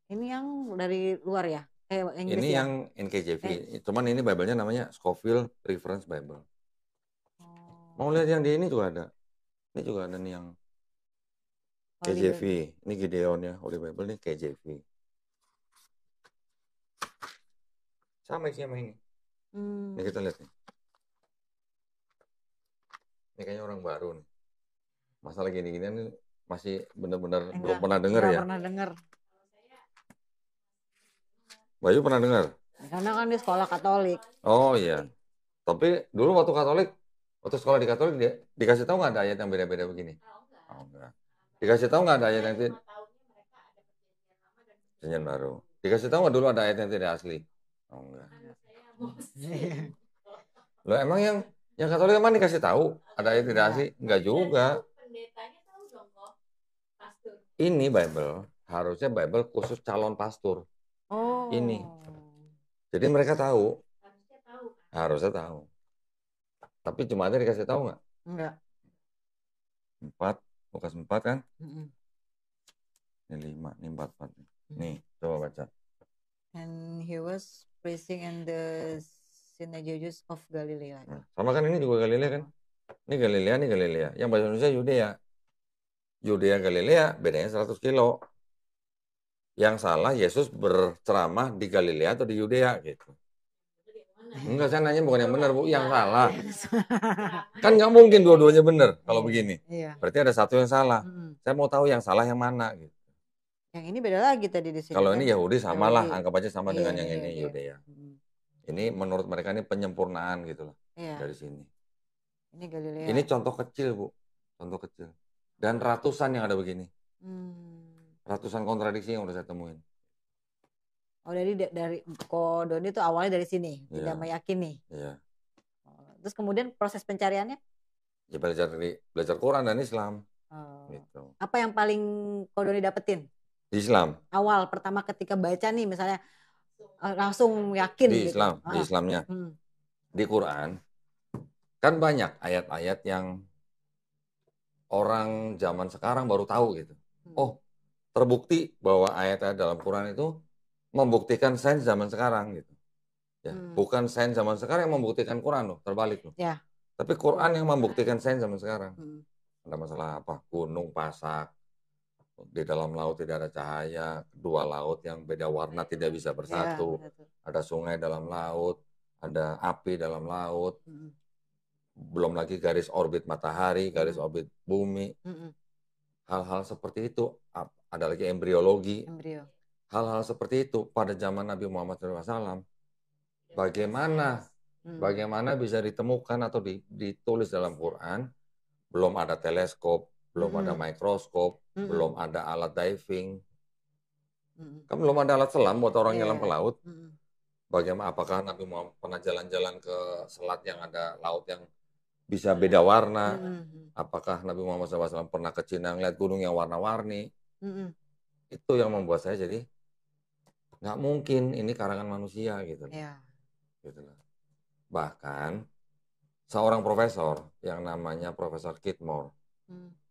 Ini yang dari luar ya? Inggris ini ya? Yang NKJV. Cuman ini Bible-nya namanya Scofield Reference Bible. Mau lihat yang di ini juga ada. Ini juga ada nih yang KJV. Ini Gideon ya, Holy Bible nih KJV. Sama sih sama ini. Ini kita lihat nih. Ini kayaknya orang baru nih. Masalah gini-ginian nih masih benar-benar belum pernah dengar ya. Pernah dengar. Bayu pernah dengar? Karena kan di sekolah Katolik. Oh iya. Tapi dulu waktu sekolah di Katolik dia dikasih tahu nggak ada ayat yang beda-beda begini? Oh enggak. Dikasih tahu nggak ada ayat yang perjanjian baru? Dikasih tahu nggak dulu ada ayat yang tidak asli? Oh enggak. Loh emang yang Katolik emang dikasih tahu ada ayat tidak asli? Enggak juga. Ini Bible, harusnya Bible khusus calon pastor. Oh. Ini. Jadi mereka tahu. Harusnya tahu. Tapi cuma ada dikasih tahu nggak? Enggak. 4, Lukas 4 kan? Ini 5, ini 4. Nih, coba baca. And he was preaching in the synagogues of Galilea. Nah, sama kan ini juga Galilea kan? Ini Galilea. Yang bahasa Indonesia Yudea. Yudea Galilea bedanya 100 kilo. Yang salah Yesus berceramah di Galilea atau di Yudea gitu. Enggak, saya nanya bukan yang benar, Bu, yang salah. Kan nggak mungkin dua-duanya benar kalau begini. Iya. Berarti ada satu yang salah. Saya mau tahu yang salah yang mana gitu. Yang ini beda lagi tadi di sini. Kalau kan? ini Yahudi samalah, anggap aja sama dengan yang ini iya. Yudea. Ini menurut mereka ini penyempurnaan gitu loh. Dari sini. Ini Galilea. Ini contoh kecil, Bu. Contoh kecil. Dan ratusan yang ada begini. Ratusan kontradiksi yang udah saya temuin. Oh, dari Ko Doni itu awalnya dari sini, tidak meyakini. Iya. Terus kemudian proses pencariannya? Ya belajar Quran dan Islam. Gitu. Apa yang paling Ko Doni dapetin? Di Islam. Awal pertama ketika baca nih misalnya langsung yakin di gitu. Islam, di Islamnya. Di Quran kan banyak ayat-ayat yang orang zaman sekarang baru tahu gitu. Oh, terbukti bahwa ayat-ayat dalam Quran itu membuktikan sains zaman sekarang gitu. Ya, bukan sains zaman sekarang yang membuktikan Quran loh, terbalik loh. Ya. Tapi Quran yang membuktikan sains zaman sekarang. Ada masalah apa? Gunung pasak, di dalam laut tidak ada cahaya, dua laut yang beda warna tidak bisa bersatu. Ada sungai dalam laut, ada api dalam laut. Belum lagi garis orbit matahari, garis orbit bumi. Hal-hal seperti itu, ada lagi embriologi. Hal-hal seperti itu pada zaman Nabi Muhammad SAW, bagaimana bisa ditemukan atau ditulis dalam Quran? Belum ada teleskop, belum ada mikroskop, belum ada alat diving, kan belum ada alat selam buat orang nyelam ke laut. Bagaimana? Apakah Nabi Muhammad pernah jalan-jalan ke selat yang ada laut yang bisa beda warna? Apakah Nabi Muhammad SAW pernah ke Cina ngeliat gunung yang warna-warni? Itu yang membuat saya jadi nggak mungkin ini karangan manusia gitu. Gitu loh. Bahkan seorang profesor yang namanya Profesor Kidmore,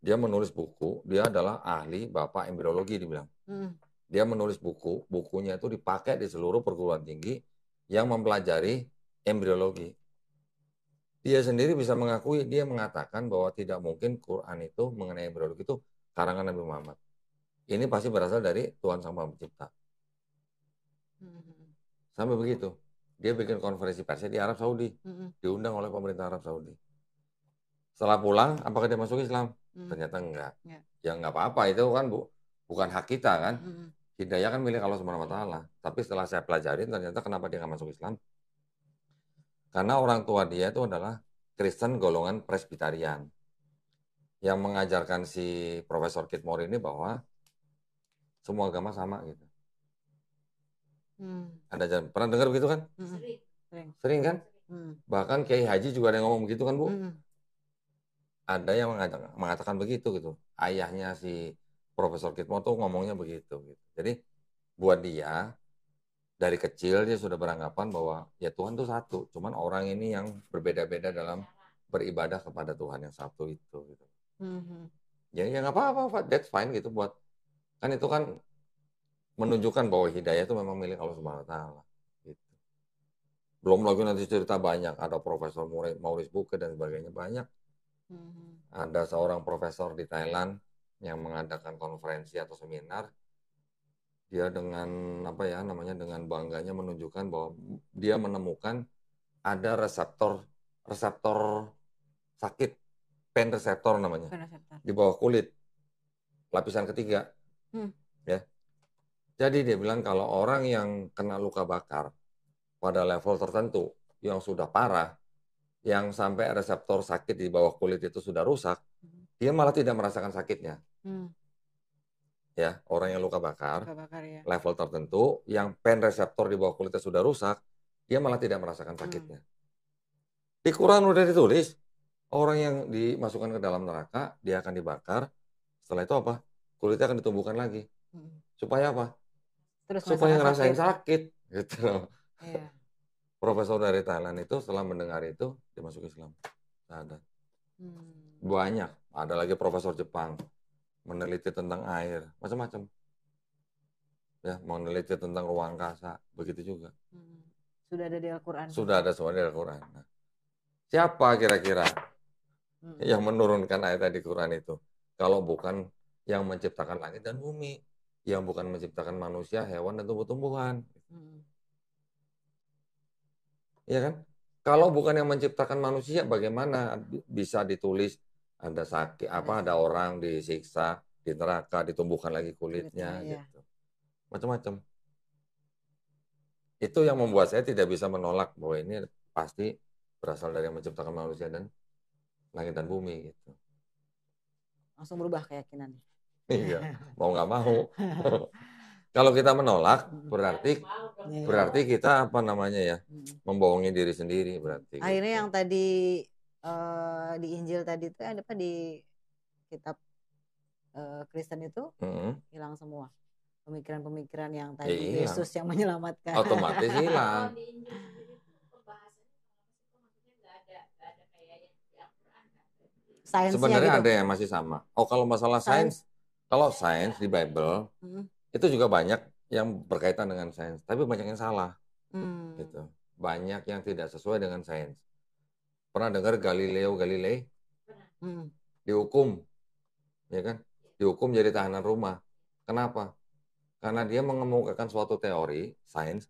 dia menulis buku, dia adalah ahli bapak embriologi dibilang. Dia menulis buku, bukunya itu dipakai di seluruh perguruan tinggi yang mempelajari embriologi. Dia sendiri bisa mengakui, dia mengatakan bahwa tidak mungkin Quran itu mengenai embriologi itu karangan Nabi Muhammad. Ini pasti berasal dari Tuhan Sang Maha Pencipta. Sampai begitu. Dia bikin konferensi persnya di Arab Saudi. Diundang oleh pemerintah Arab Saudi. Setelah pulang, apakah dia masuk Islam? Ternyata enggak. Ya enggak apa-apa, itu kan bukan hak kita kan. Hidayah kan milik Allah Subhanahu wa taala. Tapi setelah saya pelajarin, ternyata kenapa dia enggak masuk Islam? Karena orang tua dia itu adalah Kristen golongan Presbyterian. Yang mengajarkan si Profesor Kitmore ini bahwa semua agama sama gitu. Ada pernah dengar begitu kan? Sering kan? Bahkan Kiai Haji juga ada yang ngomong begitu kan, Bu? Ada yang mengatakan begitu gitu. Ayahnya si Profesor Kitmore tuh ngomongnya begitu gitu. Jadi buat dia dari kecil dia sudah beranggapan bahwa ya Tuhan itu satu, cuman orang ini yang berbeda-beda dalam beribadah kepada Tuhan yang satu itu gitu. Ya nggak apa-apa, that's fine gitu, buat kan itu kan menunjukkan bahwa hidayah itu memang milik Allah Subhanahu wa taala gitu. Belum lagi nanti cerita banyak, ada Profesor Maurice Bucaille dan sebagainya banyak. Ada seorang profesor di Thailand yang mengadakan konferensi atau seminar. Dia dengan dengan bangganya menunjukkan bahwa dia menemukan ada reseptor sakit, pain reseptor namanya, di bawah kulit, lapisan ketiga. Ya. Jadi dia bilang kalau orang yang kena luka bakar pada level tertentu yang sudah parah, yang sampai reseptor sakit di bawah kulit itu sudah rusak, dia malah tidak merasakan sakitnya. Ya, orang yang luka bakar ya, level tertentu, yang pain reseptor di bawah kulitnya sudah rusak, dia malah tidak merasakan sakitnya. Di Quran udah ditulis, orang yang dimasukkan ke dalam neraka, dia akan dibakar. Setelah itu apa? Kulitnya akan ditumbuhkan lagi. Supaya apa? Supaya ngerasain sakit. Gitu loh. Iya. Profesor dari Thailand itu setelah mendengar itu, dia masuk Islam. Ada. Banyak. Ada lagi profesor Jepang. Meneliti tentang air, macam-macam. Ya, meneliti tentang ruang angkasa, begitu juga. Sudah ada di Al-Quran. Sudah ada semua di Al-Quran. Nah, siapa kira-kira yang menurunkan ayat di Quran itu? Kalau bukan yang menciptakan langit dan bumi, yang bukan menciptakan manusia, hewan, dan tumbuh-tumbuhan. Iya kan? Kalau bukan yang menciptakan manusia, bagaimana bisa ditulis ada sakit, ada orang disiksa di neraka, ditumbuhkan lagi kulitnya, gitu. Macam-macam. Itu yang membuat saya tidak bisa menolak bahwa ini pasti berasal dari yang menciptakan manusia dan langit dan bumi, gitu. Langsung berubah keyakinannya. Iya, mau nggak mau. Kalau kita menolak, berarti kita membohongi diri sendiri berarti. Akhirnya gitu. Yang tadi di Injil tadi itu ada apa di kitab Kristen itu hilang semua. Pemikiran-pemikiran yang tadi Yesus yang menyelamatkan. Otomatis hilang. Sebenarnya gitu. Ada yang masih sama. Oh, kalau masalah sains, kalau sains di Bible itu juga banyak yang berkaitan dengan sains, tapi banyak yang salah. Gitu. Banyak yang tidak sesuai dengan sains. Pernah dengar Galileo Galilei? Dihukum, ya kan? Dihukum jadi tahanan rumah. Kenapa? Karena dia mengemukakan suatu teori sains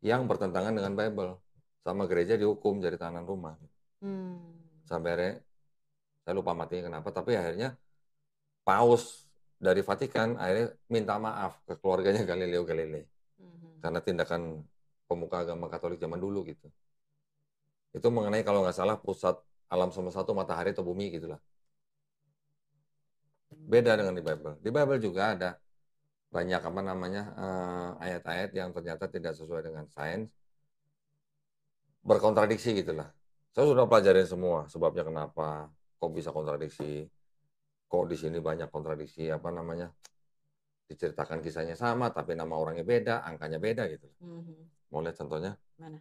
yang bertentangan dengan Bible. Sama gereja dihukum jadi tahanan rumah. Sampai akhirnya, saya lupa matinya kenapa, tapi akhirnya Paus dari Vatikan akhirnya minta maaf ke keluarganya Galileo Galilei. Karena tindakan pemuka agama Katolik zaman dulu gitu. Itu mengenai kalau nggak salah pusat alam semesta itu matahari atau bumi gitulah. Beda dengan di Bible. Di Bible juga ada banyak ayat-ayat yang ternyata tidak sesuai dengan sains, berkontradiksi gitulah. Saya sudah pelajarin semua sebabnya kenapa, kok bisa kontradiksi, kok di sini banyak kontradiksi, diceritakan kisahnya sama tapi nama orangnya beda, angkanya beda gitu. Mau lihat contohnya? Mana?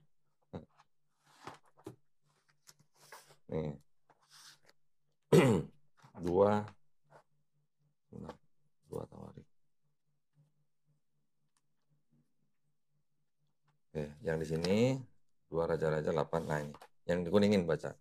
Nih. dua Tawarik. Oke, yang di sini 2 raja-raja 8. Nah ini, yang dikuningin baca.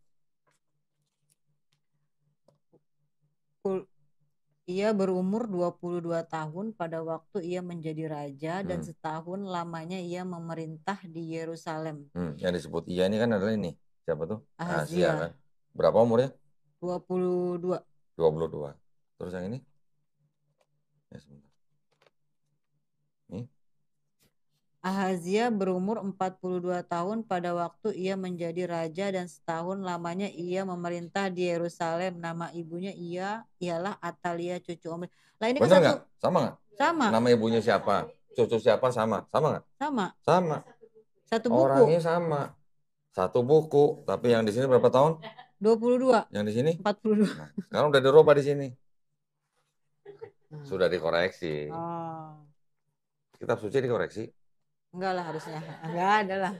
Ia berumur 22 tahun pada waktu ia menjadi raja dan setahun lamanya ia memerintah di Yerusalem. Yang disebut ia ini kan adalah ini. Siapa tuh? Ahazia kan. Berapa umurnya? 22. 22. Terus yang ini? Ya sebentar. Ini. Ahazia berumur 42 tahun pada waktu ia menjadi raja dan setahun lamanya ia memerintah di Yerusalem. Nama ibunya ialah Atalia cucu Omri. Lah ini bener kan nggak? Sama nggak? Sama. Nama ibunya siapa? Cucu siapa sama? Sama nggak? Sama. Satu buku. Orangnya sama. Satu buku. Tapi yang di sini berapa tahun? 22. Yang di sini? 42. Nah, sekarang udah dirubah di sini. Sudah dikoreksi. Oh. Kitab suci dikoreksi? Enggak lah harusnya. Enggak ada lah.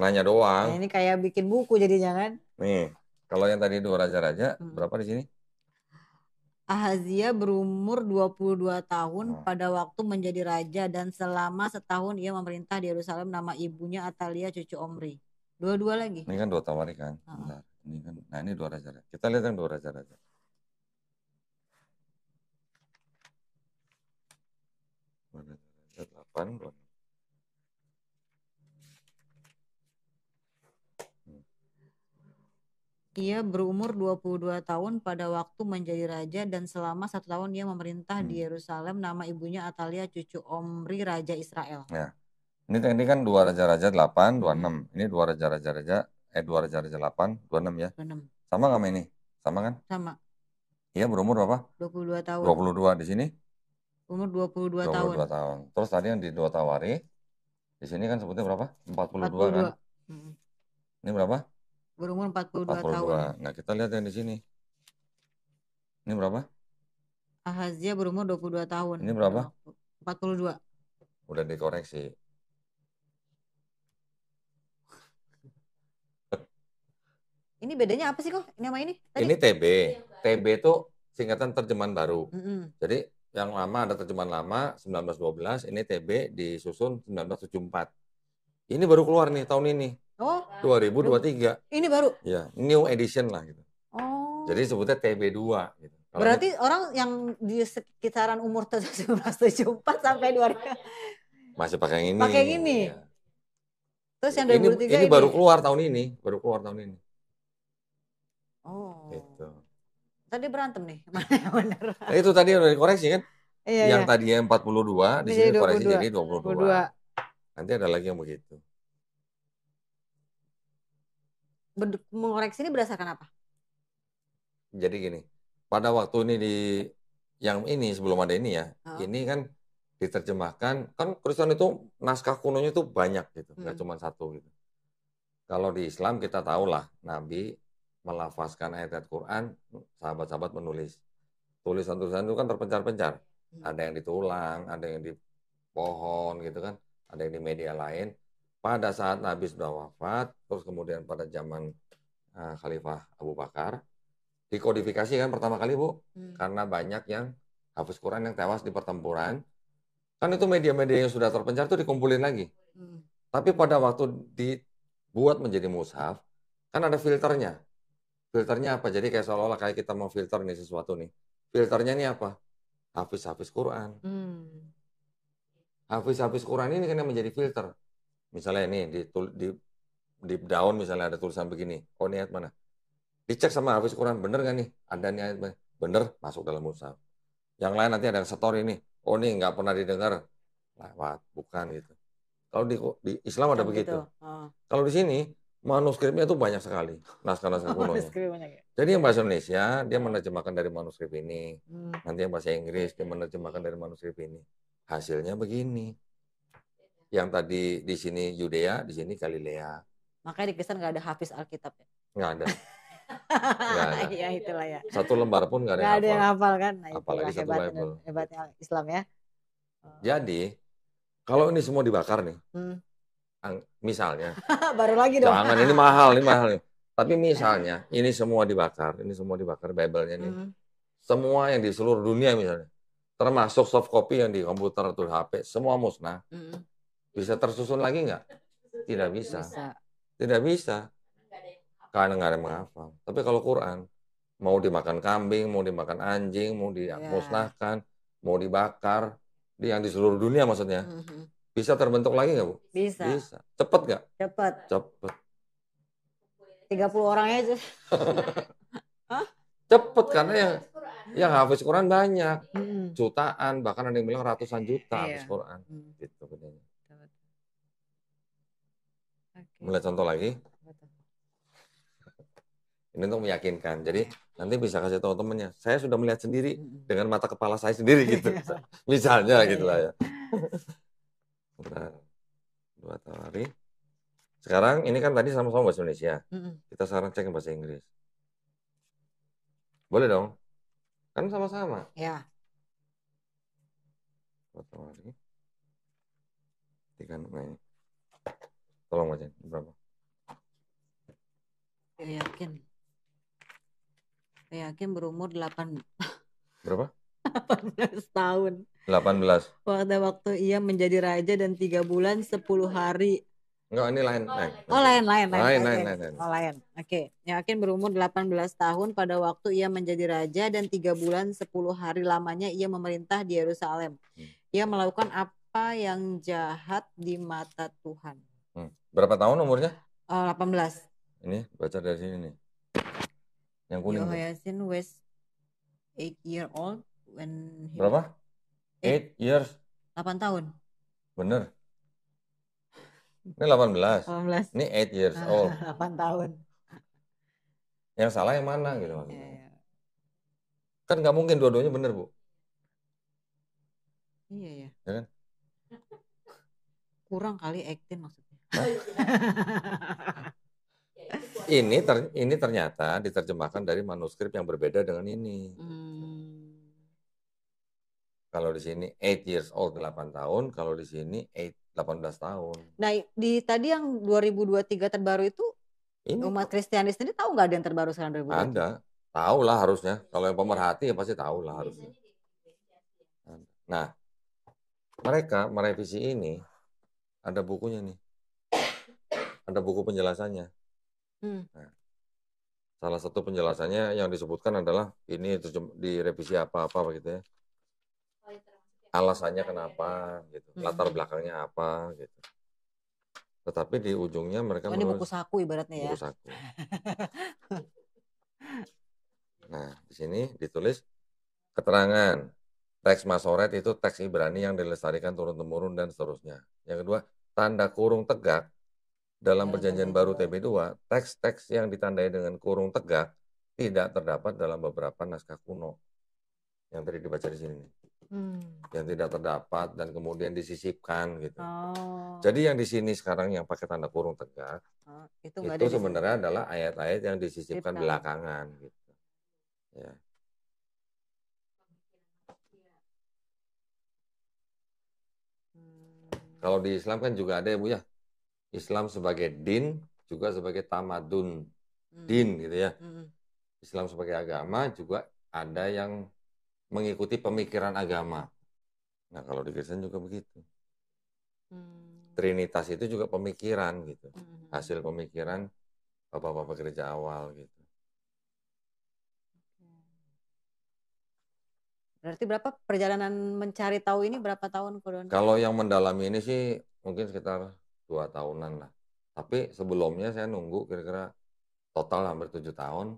Nanya doang. Nah, ini kayak bikin buku jadinya kan. Nih, kalau yang tadi 2 raja-raja, berapa di sini? Ahazia berumur 22 tahun pada waktu menjadi raja dan selama setahun ia memerintah di Yerusalem. Nama ibunya Atalia cucu Omri. Dua-dua lagi. Ini kan 2 Tawari kan. Bentar. Ini kan, nah ini 2 raja-raja. Kita lihat yang 2 raja-raja. Raja 8, 2. Ia berumur 22 tahun pada waktu menjadi raja dan selama 1 tahun ia memerintah di Yerusalem. Nama ibunya Atalia cucu Omri raja Israel. Ya. Ini kan 2 raja-raja 8, 26. Ini 2 raja-raja 2 raja-raja 8, 26 ya. 26. Sama nggak sama ini? Sama kan? Sama. Iya berumur berapa? 22 tahun. 22 di sini? Umur 22 tahun. 22 tahun. Terus tadi yang di 2 Tawari, di sini kan sebutnya berapa? 42 kan? Ini berapa? Berumur 42 tahun. Nah, kita lihat yang di sini. Ini berapa? Ahazia berumur 22 tahun. Ini berapa? 42. Udah dikoreksi. Ini bedanya apa sih kok? Ini sama ini? Tadi? Ini TB. TB itu singkatan terjemahan baru. Jadi yang lama ada terjemahan lama 1912, ini TB disusun 1974. Ini baru keluar nih tahun ini. Oh, 2023. Ini baru? Ya, new edition lah gitu. Oh. Jadi sebutnya TB2 gitu. Kalau berarti orang yang di sekitaran umur 1974 sampai 2000 masih pakai yang ini. Pakai yang ini. Ya. Terus yang 2003 ini baru keluar tahun ini, Oh. Gitu. Tadi berantem nih. Mana yang benar? Nah, itu tadi udah dikoreksi kan? Iya, yang tadinya 42 di sini koreksi jadi 22. Nanti ada lagi yang begitu. Mengoreksi ini berdasarkan apa? Jadi gini, pada waktu ini yang ini sebelum ada ini ya, ini kan diterjemahkan, kan Kristen itu naskah kunonya itu banyak gitu, nggak cuma satu gitu. Kalau di Islam kita tahu lah, Nabi melafazkan ayat-ayat Quran, sahabat-sahabat menulis. Tulisan-tulisan itu kan terpencar-pencar. Ada yang ditulang, ada yang di pohon gitu kan, ada yang di media lain. Pada saat Nabi sudah wafat, terus kemudian pada zaman Khalifah Abu Bakar, dikodifikasi kan pertama kali Bu, karena banyak yang hafiz Quran yang tewas di pertempuran. Kan itu media-media yang sudah terpencar itu dikumpulin lagi. Tapi pada waktu dibuat menjadi mushaf, kan ada filternya. Filternya apa? Jadi kayak seolah-olah kayak kita mau filter nih sesuatu nih. Filternya ini apa? Hafiz-hafiz Quran. Hafiz-hafiz Quran ini kan yang menjadi filter. Misalnya ini di daun misalnya ada tulisan begini. Oh ini ayat mana? Dicek sama hafiz Quran, bener nggak nih? Ada nih ayat mana? Bener, masuk dalam mushaf. Yang lain nanti ada yang setor ini. Oh ini nggak pernah didengar. Lewat, bukan gitu. Kalau di Islam ada begitu. Kalau di sini manuskripnya itu banyak sekali. Naskah-naskah kunonya. Jadi yang bahasa Indonesia, dia menerjemahkan dari manuskrip ini. Nanti yang bahasa Inggris, dia menerjemahkan dari manuskrip ini. Hasilnya begini. Yang tadi di sini Yudea, di sini Galilea. Makanya di Kristen nggak ada hafiz Alkitab ya? Nggak ada. Iya itulah ya. Satu lembar pun nggak ada yang hafal kan. Nah, apalagi satu level. Hebatnya Islam ya. Jadi kalau ini semua dibakar nih, misalnya. Baru lagi dong. Jangan, ini mahal nih. Tapi misalnya ini semua dibakar Bible-nya nih. Semua yang di seluruh dunia misalnya. Termasuk soft copy yang di komputer atau HP, semua musnah. Bisa tersusun lagi nggak? Tidak bisa. Tidak bisa. Karena nggak ada yang menghafal. Tapi kalau Quran, mau dimakan kambing, mau dimakan anjing, mau dimusnahkan, mau dibakar, yang di seluruh dunia maksudnya, bisa terbentuk lagi nggak, Bu? Bisa. Bisa. Cepet nggak? Cepet. Cepet. 30 orangnya aja. Cepet karena yang hafiz Quran banyak. Jutaan, bahkan ada yang bilang ratusan juta hafiz Quran. Gitu bedanya. Mulai contoh lagi. Ini untuk meyakinkan. Jadi nanti bisa kasih tahu temennya. Saya sudah melihat sendiri dengan mata kepala saya sendiri gitu. Misalnya gitu lah ya. Bentar. 2 hari. Sekarang ini kan tadi sama-sama bahasa Indonesia. Kita sekarang cek bahasa Inggris. Boleh dong? Kan sama-sama. Ya. 2 hari. 3 ini. Tolong bacain. Berapa? Saya yakin berumur 8. Berapa? 18 tahun. 18. Waktu ia menjadi raja dan 3 bulan 10 hari. Enggak, ini lain. Oh, lain. Lain. Oke. Yakin berumur 18 tahun pada waktu ia menjadi raja dan 3 bulan 10 hari lamanya ia memerintah di Yerusalem. Ia melakukan apa yang jahat di mata Tuhan. Berapa tahun umurnya? 18. Ini baca dari sini nih. Yang kuning. Yehoyasin was 8 year old when he... Berapa? 8 years. 8 tahun. Bener. Ini 18. Ini 8 years old. 8 tahun. Yang salah yang mana gitu maksudnya. Kan nggak mungkin dua-duanya bener, Bu. Iya ya. Ya kan? Kurang kali 18 maksudnya. Ini ternyata diterjemahkan dari manuskrip yang berbeda dengan ini. Kalau di sini 8 years old 8 tahun, kalau di sini 18 tahun. Nah, di tadi yang 2023 terbaru itu ini, umat Kristiani sendiri tahu nggak ada yang terbaru sekarang 2023? Ada, tahu lah harusnya. Kalau yang pemerhati ya pasti tahu lah harusnya. Nah, mereka merevisi ini, ada bukunya nih. Ada buku penjelasannya. Nah, salah satu penjelasannya yang disebutkan adalah ini direvisi apa-apa gitu ya. Alasannya kenapa gitu, latar belakangnya apa gitu. Tetapi di ujungnya mereka ini buku saku ibaratnya ya. Buku saku. Nah, di sini ditulis keterangan teks Masoret itu teks Ibrani yang dilestarikan turun-temurun dan seterusnya. Yang kedua, tanda kurung tegak dalam Perjanjian Baru TB2, teks-teks yang ditandai dengan kurung tegak tidak terdapat dalam beberapa naskah kuno. Yang tadi dibaca di sini. Yang tidak terdapat dan kemudian disisipkan gitu. Jadi yang di sini sekarang yang pakai tanda kurung tegak itu sebenarnya adalah ayat-ayat yang disisipkan belakangan gitu. Ya. Kalau di Islam kan juga ada ya Bu ya. Islam sebagai din, juga sebagai tamadun. Din gitu ya. Islam sebagai agama juga ada yang mengikuti pemikiran agama. Nah kalau di Kristen juga begitu. Trinitas itu juga pemikiran gitu. Hasil pemikiran bapak-bapak gereja awal gitu. Berarti berapa perjalanan mencari tahu ini berapa tahun? Kalau yang mendalami ini sih mungkin sekitar 2 tahunan lah. Tapi sebelumnya saya nunggu kira-kira total hampir 7 tahun.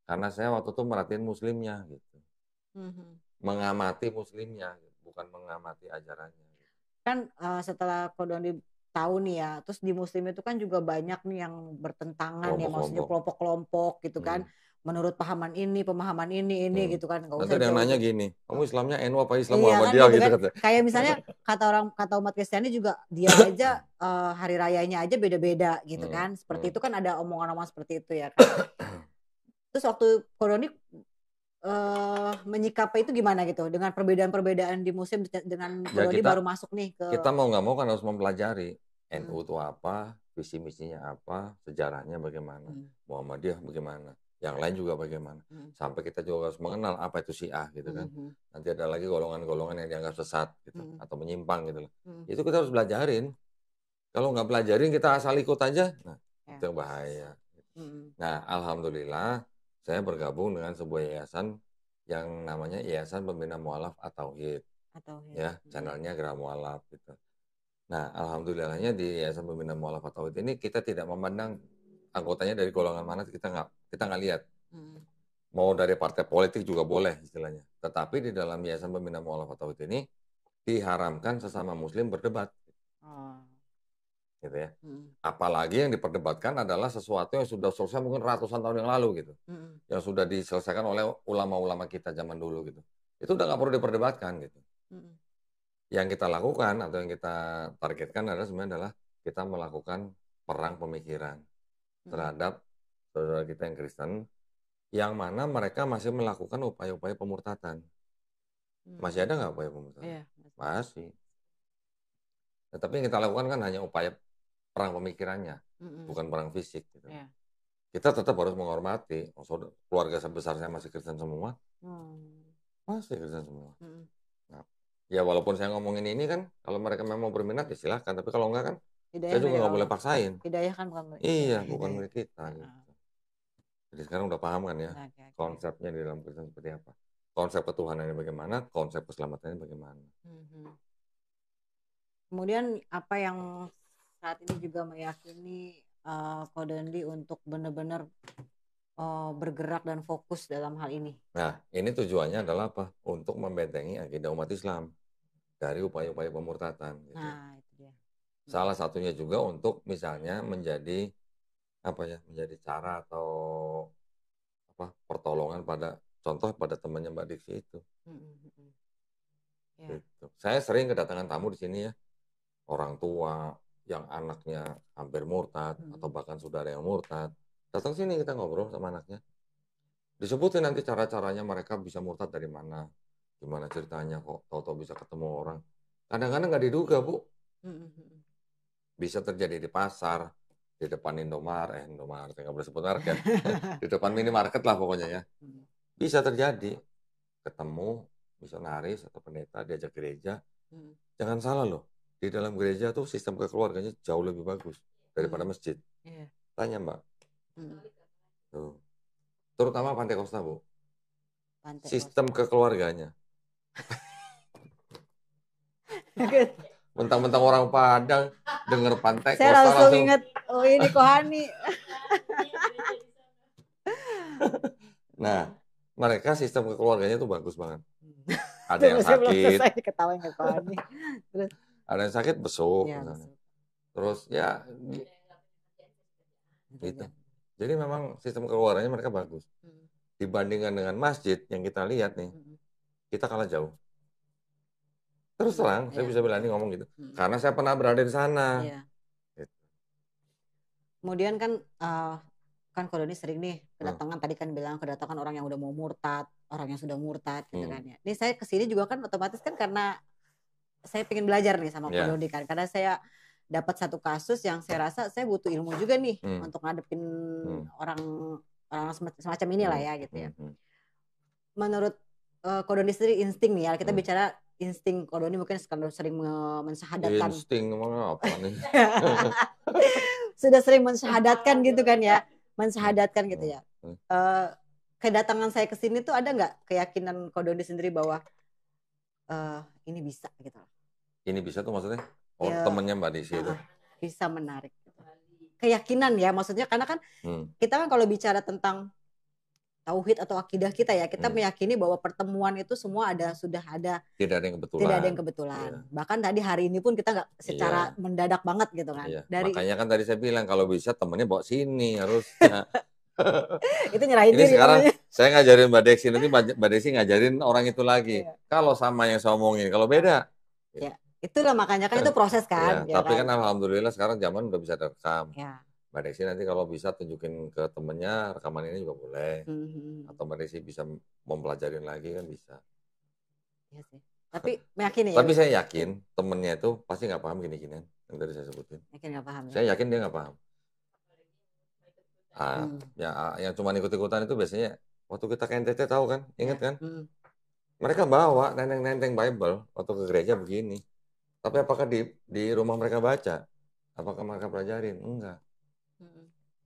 Karena saya waktu itu merhatiin muslimnya gitu. Mengamati muslimnya, bukan mengamati ajarannya. Kan setelah Kodoni tahu nih ya, terus di muslim itu kan juga banyak nih yang bertentangan ya, maksudnya kelompok-kelompok gitu kan. Menurut pemahaman ini gitu kan. Nanti ada yang nanya gini, kamu Islamnya NU apa Islam Muhammadiyah gitu kan. Kayak misalnya kata umat Kristiani juga dia aja hari rayanya aja beda-beda gitu kan. Seperti itu kan ada omongan-omongan seperti itu ya kan. Terus waktu Kodoni menyikapi itu gimana gitu dengan perbedaan-perbedaan di muslim dengan Kodoni baru masuk nih ke. Kita mau nggak mau kan harus mempelajari NU itu apa, visi misinya apa, sejarahnya bagaimana, Muhammadiyah bagaimana. Yang lain juga bagaimana. Sampai kita juga harus mengenal apa itu Syiah gitu kan. Nanti ada lagi golongan-golongan yang dianggap sesat gitu atau menyimpang gitu loh. Itu kita harus belajarin. Kalau nggak pelajarin kita asal ikut aja, nah itu yang bahaya. Nah, alhamdulillah saya bergabung dengan sebuah yayasan yang namanya Yayasan Pembina Mualaf At-Tauhid. Ya, channelnya Geraha Mualaf gitu. Nah, alhamdulillahnya di Yayasan Pembina Mualaf At-Tauhid ini kita tidak memandang anggotanya dari golongan mana, kita nggak lihat. Mau dari partai politik juga boleh istilahnya. Tetapi di dalam Yayasan Pembina Mualaf At-Tauhid ini diharamkan sesama muslim berdebat. Gitu ya. Apalagi yang diperdebatkan adalah sesuatu yang sudah selesai mungkin ratusan tahun yang lalu gitu. Yang sudah diselesaikan oleh ulama-ulama kita zaman dulu gitu. Itu udah nggak perlu diperdebatkan gitu. Yang kita lakukan atau yang kita targetkan adalah sebenarnya adalah kita melakukan perang pemikiran terhadap saudara kita yang Kristen, yang mana mereka masih melakukan upaya-upaya pemurtatan. Masih ada nggak upaya pemurtatan? Iya, masih. Tetapi yang kita lakukan kan hanya upaya perang pemikirannya, bukan perang fisik. Gitu. Kita tetap harus menghormati. Keluarga sebesar saya masih Kristen semua, masih Kristen semua. Nah, ya walaupun saya ngomongin ini kan, kalau mereka memang berminat ya silahkan. Tapi kalau enggak kan, hidayah saya juga nggak boleh paksain. Hidayah kan bukan milik. Iya, bukan milik kita. Gitu. Jadi sekarang udah paham kan ya, konsepnya di dalam Kristen seperti apa. Konsep ketuhanannya bagaimana, konsep keselamatannya bagaimana. Kemudian apa yang saat ini juga meyakini Ko Dandi untuk benar-benar bergerak dan fokus dalam hal ini. Nah, ini tujuannya adalah apa? Untuk membentengi akidah umat Islam dari upaya-upaya pemurtatan. Gitu. Nah, itu dia. Salah satunya juga untuk misalnya menjadi menjadi cara atau pertolongan pada temannya Mbak Diksi itu. Gitu. Saya sering kedatangan tamu di sini ya, orang tua yang anaknya hampir murtad atau bahkan saudara yang murtad, datang sini kita ngobrol sama anaknya. Disebutin nanti cara-caranya mereka bisa murtad dari mana, gimana ceritanya kok tahu-tahu bisa ketemu orang. Kadang-kadang nggak diduga, Bu. Bisa terjadi di pasar, di depan Indomaret, saya nggak boleh sebut merek ya. Di depan minimarket lah pokoknya ya. Bisa terjadi. Ketemu misionaris atau pendeta diajak gereja. Jangan salah loh. Di dalam gereja tuh sistem kekeluarganya jauh lebih bagus daripada masjid. Tanya Mbak. Tuh. Terutama Pantai Kosta, Bu. Sistem kekeluarganya. Mentang-mentang orang Padang denger Pantai Kosta saya langsung ingat, oh ini Kohani. Nah, mereka sistem kekeluarganya tuh bagus banget. Ada yang sakit. Terus ada yang sakit besuk. Ya, terus ya gitu. Jadi memang sistem keluarganya mereka bagus. Dibandingkan dengan masjid yang kita lihat nih, kita kalah jauh. Terus terang, saya bisa berani ngomong gitu. Karena saya pernah berada di sana. Gitu. Kemudian kan Ko Dandi sering nih kedatangan, tadi kan bilang kedatangan orang yang udah mau murtad, orang yang sudah murtad gitu kan ya. Ini saya kesini juga kan otomatis kan karena saya pengen belajar nih sama Ko Dandi kan, karena saya dapat satu kasus yang saya rasa saya butuh ilmu juga nih untuk ngadepin orang semacam inilah ya gitu ya. Menurut Ko Dandi sendiri insting nih ya, kita bicara insting Ko Dandi mungkin sering mensyahadatkan. Insting apa nih? Sudah sering mensyahadatkan gitu kan ya, mensyahadatkan gitu ya. Kedatangan saya ke sini tuh ada nggak keyakinan Ko Dandi sendiri bahwa ini bisa gitu. Ini bisa tuh maksudnya? Oh ya, temennya Mbak Diksi itu? Bisa menarik. Keyakinan ya maksudnya, karena kan kita kan kalau bicara tentang tauhid atau akidah kita ya, kita meyakini bahwa pertemuan itu semua sudah ada. Tidak ada yang kebetulan. Tidak ada yang kebetulan. Iya. Bahkan tadi hari ini pun kita nggak secara mendadak banget gitu kan. Iya. Makanya kan tadi saya bilang kalau bisa temennya bawa sini harusnya. Itu nyerahin diri. Sekarang saya ngajarin Mbak Diksi, nanti Mbak Diksi ngajarin orang itu lagi. Kalau sama yang saya omongin, kalau beda. Ya, itulah makanya kan itu proses kan. Ya, tapi kan alhamdulillah sekarang zaman udah bisa direkam. Ya. Mbak Diksi nanti kalau bisa tunjukin ke temennya rekaman ini juga boleh. Atau Mbak Diksi bisa mempelajarin lagi kan bisa. Iya sih. Tapi meyakini ya. Tapi saya yakin temennya itu pasti nggak paham gini-ginian yang tadi saya sebutin. Yakin nggak paham. Ya? Saya yakin dia nggak paham. Yang cuma ikut-ikutan itu biasanya waktu kita ke NTT tahu kan, ingat kan? Mereka bawa nenteng-nenteng Bible waktu ke gereja begini. Tapi apakah di rumah mereka baca Apakah mereka pelajarin? Enggak.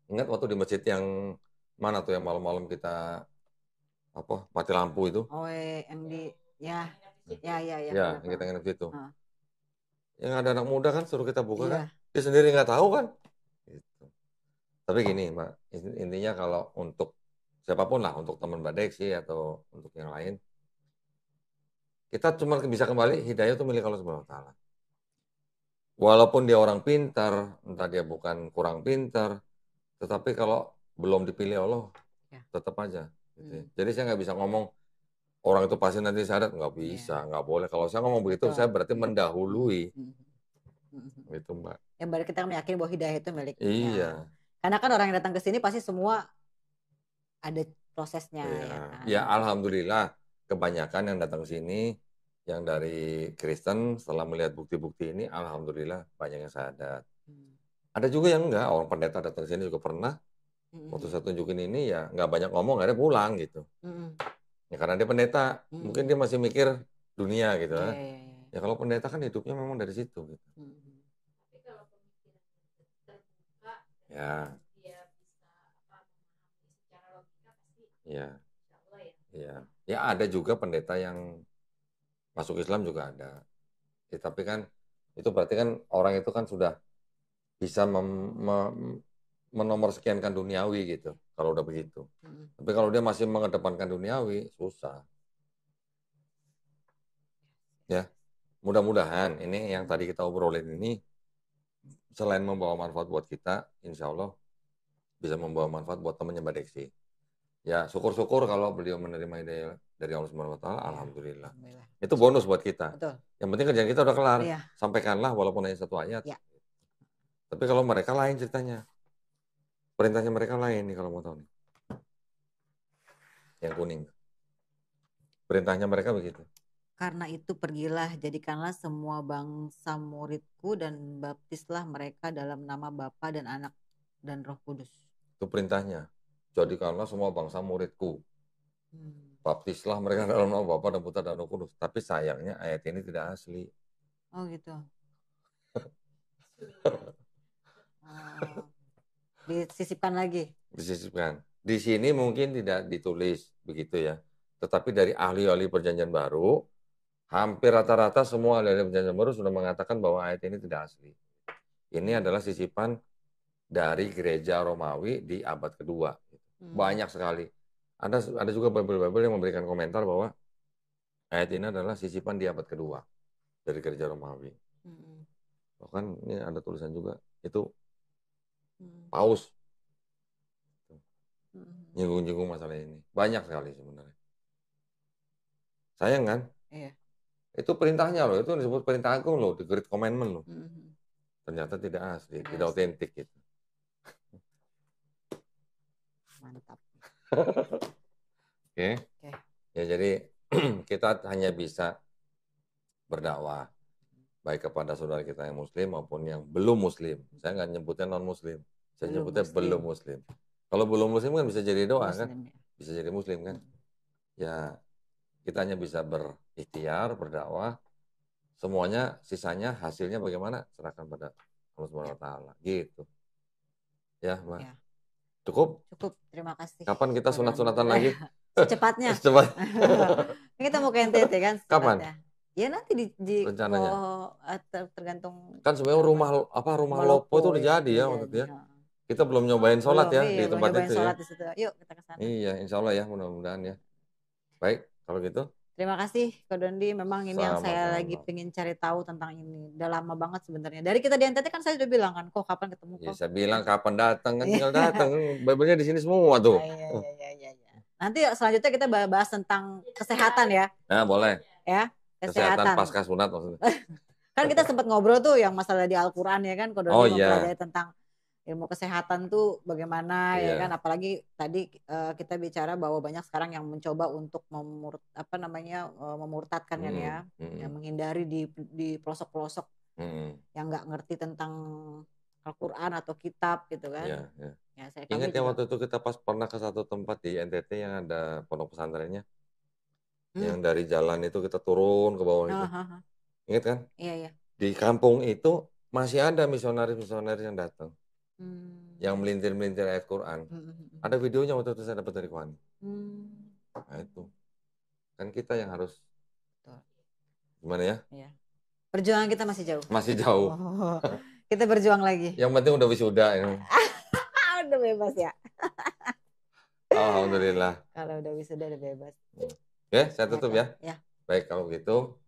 Ingat waktu di masjid yang mana tuh yang malam-malam kita mati lampu itu? Oh, yang di ya. Ya. Ya, yang kita nginep situ. Yang ada anak muda kan suruh kita buka kan? Dia sendiri nggak tahu kan? Gitu. Tapi gini, Mbak, intinya kalau untuk siapapun lah, untuk teman Mbak Deksi atau untuk yang lain, kita cuma bisa kembali hidayah itu milik Allah Subhanahu wa taala. Walaupun dia orang pintar, entah dia bukan kurang pintar, tetapi kalau belum dipilih Allah, tetap aja. Gitu. Jadi saya nggak bisa ngomong orang itu pasti nanti syarat, nggak bisa, nggak boleh. Kalau saya ngomong begitu, saya berarti mendahului. Itu Mbak. Ya berarti kita meyakini bahwa hidayah itu miliknya. Iya. Karena kan orang yang datang ke sini pasti semua ada prosesnya. Iya. Ya, kan? Ya alhamdulillah kebanyakan yang datang ke sini yang dari Kristen setelah melihat bukti-bukti ini, alhamdulillah banyak yang sadar. Ada juga yang enggak, orang pendeta datang ke sini juga pernah. Waktu saya tunjukin ini ya nggak banyak ngomong, akhirnya pulang gitu. Ya karena dia pendeta, mungkin dia masih mikir dunia gitu. Ya kalau pendeta kan hidupnya memang dari situ gitu. Tapi kalau pemikiran terbuka, ya dia bisa memahami secara logika pasti. Ya. Insya Allah ya. Ya. Ya ada juga pendeta yang masuk Islam juga ada. Ya, tapi kan itu berarti kan orang itu kan sudah bisa menomorsekiankan duniawi gitu kalau udah begitu. Tapi kalau dia masih mengedepankan duniawi, susah. Ya, mudah-mudahan ini yang tadi kita obrolin ini selain membawa manfaat buat kita, insya Allah bisa membawa manfaat buat temannya Mbak Deksi. Ya, syukur-syukur kalau beliau menerima hidayah dari Allah Subhanahu wa taala, alhamdulillah. Itu bonus buat kita. Betul. Yang penting kerjaan kita udah kelar. Sampaikanlah walaupun hanya satu ayat. Tapi kalau mereka lain ceritanya. Perintahnya mereka lain nih kalau mau tahu nih. Yang kuning. Perintahnya mereka begitu. Karena itu pergilah, jadikanlah semua bangsa muridku dan baptislah mereka dalam nama Bapa dan Anak dan Roh Kudus. Itu perintahnya. Jadikanlah semua bangsa muridku. Baptislah mereka dalam nama Bapa dan Putra dan Roh Kudus. Tapi sayangnya ayat ini tidak asli. Oh gitu. Disisipkan lagi. Disisipkan. Di sini mungkin tidak ditulis begitu ya. Tetapi dari ahli-ahli perjanjian baru, hampir rata-rata semua ahli-ahli perjanjian baru sudah mengatakan bahwa ayat ini tidak asli. Ini adalah sisipan dari gereja Romawi di abad kedua. Banyak sekali. Ada juga Bible-Bible yang memberikan komentar bahwa ayat ini adalah sisipan di abad kedua dari gereja Romawi. Bahkan ini ada tulisan juga, itu Paus nyinggung-nyinggung masalah ini. Banyak sekali sebenarnya. Sayang kan? Iya. Itu perintahnya loh, itu disebut perintah agung loh, the Great Commandment loh. Ternyata tidak asli, tidak otentik gitu. Mantap. Oke. Ya jadi kita hanya bisa berdakwah baik kepada saudara kita yang muslim maupun yang belum muslim. Saya nggak nyebutnya non muslim, saya nyebutnya belum muslim. Kalau belum muslim kan bisa jadi doa kan, bisa jadi muslim kan. Ya kita hanya bisa berikhtiar, berdakwah. Semuanya, sisanya, hasilnya bagaimana serahkan pada Allah Subhanahu wa taala. Gitu. Ya, Mbak. Ya. Cukup? Cukup, terima kasih. Kapan kita sunat-sunatan lagi? Secepatnya. Kita mau ke NTT kan? Kapan? Ya nanti di rencananya. Tergantung. Kan sebenarnya rumah Lopo itu udah jadi ya maksudnya. Kita belum nyobain sholat ya di tempat itu ya. Yuk kita ke sana. Iya, insya Allah ya, mudah-mudahan ya. Baik, kalau gitu. Terima kasih Kak Dondi, memang ini yang saya lagi pengen cari tahu tentang ini. Udah lama banget sebenarnya. Dari kita di NTT kan saya udah bilang kan, kok kapan ketemu kok. Ya, saya bilang kapan datang kan tinggal datang. Bible-nya di sini semua tuh. Iya. Nanti selanjutnya kita bahas tentang kesehatan ya. Nah, boleh. Ya, kesehatan pasca sunat maksudnya. Kan kita sempat ngobrol tuh yang masalah di Al-Qur'an ya kan, Kak Dondi mempelajari tentang ilmu kesehatan tuh bagaimana ya kan, apalagi tadi kita bicara bahwa banyak sekarang yang mencoba untuk memurtadkan kan ya, yang menghindari di pelosok-pelosok yang nggak ngerti tentang Al-Quran atau kitab gitu kan. Ya, ingat ya waktu itu kita pas pernah ke satu tempat di NTT yang ada pondok pesantrennya, yang dari jalan itu kita turun ke bawah itu, ingat kan? Iya. Di kampung itu Masih ada misionaris-misionaris yang datang. Yang melintir-melintir ayat Quran. Ada videonya waktu itu saya dapat dari Kohani. Nah itu. Kan kita yang harus. Gimana ya? Iya. Perjuangan kita masih jauh. Masih jauh. Oh, kita berjuang lagi. Yang penting udah wisuda. Ya. Udah bebas ya. Alhamdulillah. Kalau udah wisuda udah bebas. Oke, saya tutup ya. Ya. Baik, kalau begitu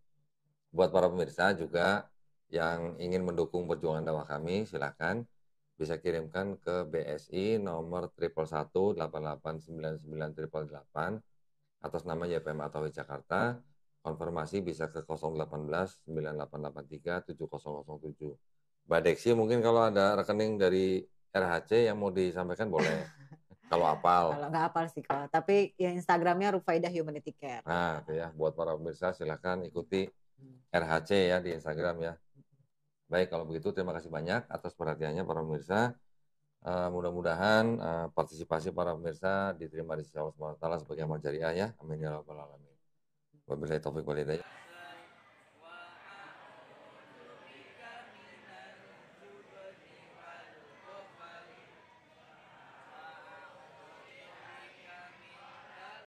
buat para pemirsa juga yang ingin mendukung perjuangan dakwah kami, silakan bisa kirimkan ke BSI nomor 111889988 atas nama YPM Atawhid Jakarta. Konfirmasi bisa ke 018 9883 7007. Mbak Deksi mungkin kalau ada rekening dari RHC yang mau disampaikan boleh. Kalau apal. Kalau nggak apal sih kalau. Tapi yang Instagramnya Rufaidah Humanity Care. Nah, itu ya buat para pemirsa silakan ikuti RHC ya di Instagram ya. Baik, kalau begitu terima kasih banyak atas perhatiannya para pemirsa. Mudah-mudahan partisipasi para pemirsa diterima di sisi Allah SWT sebagai amal jariah ya. Amin ya rabbal alamin. Wabillahi taufiq wal hidayah.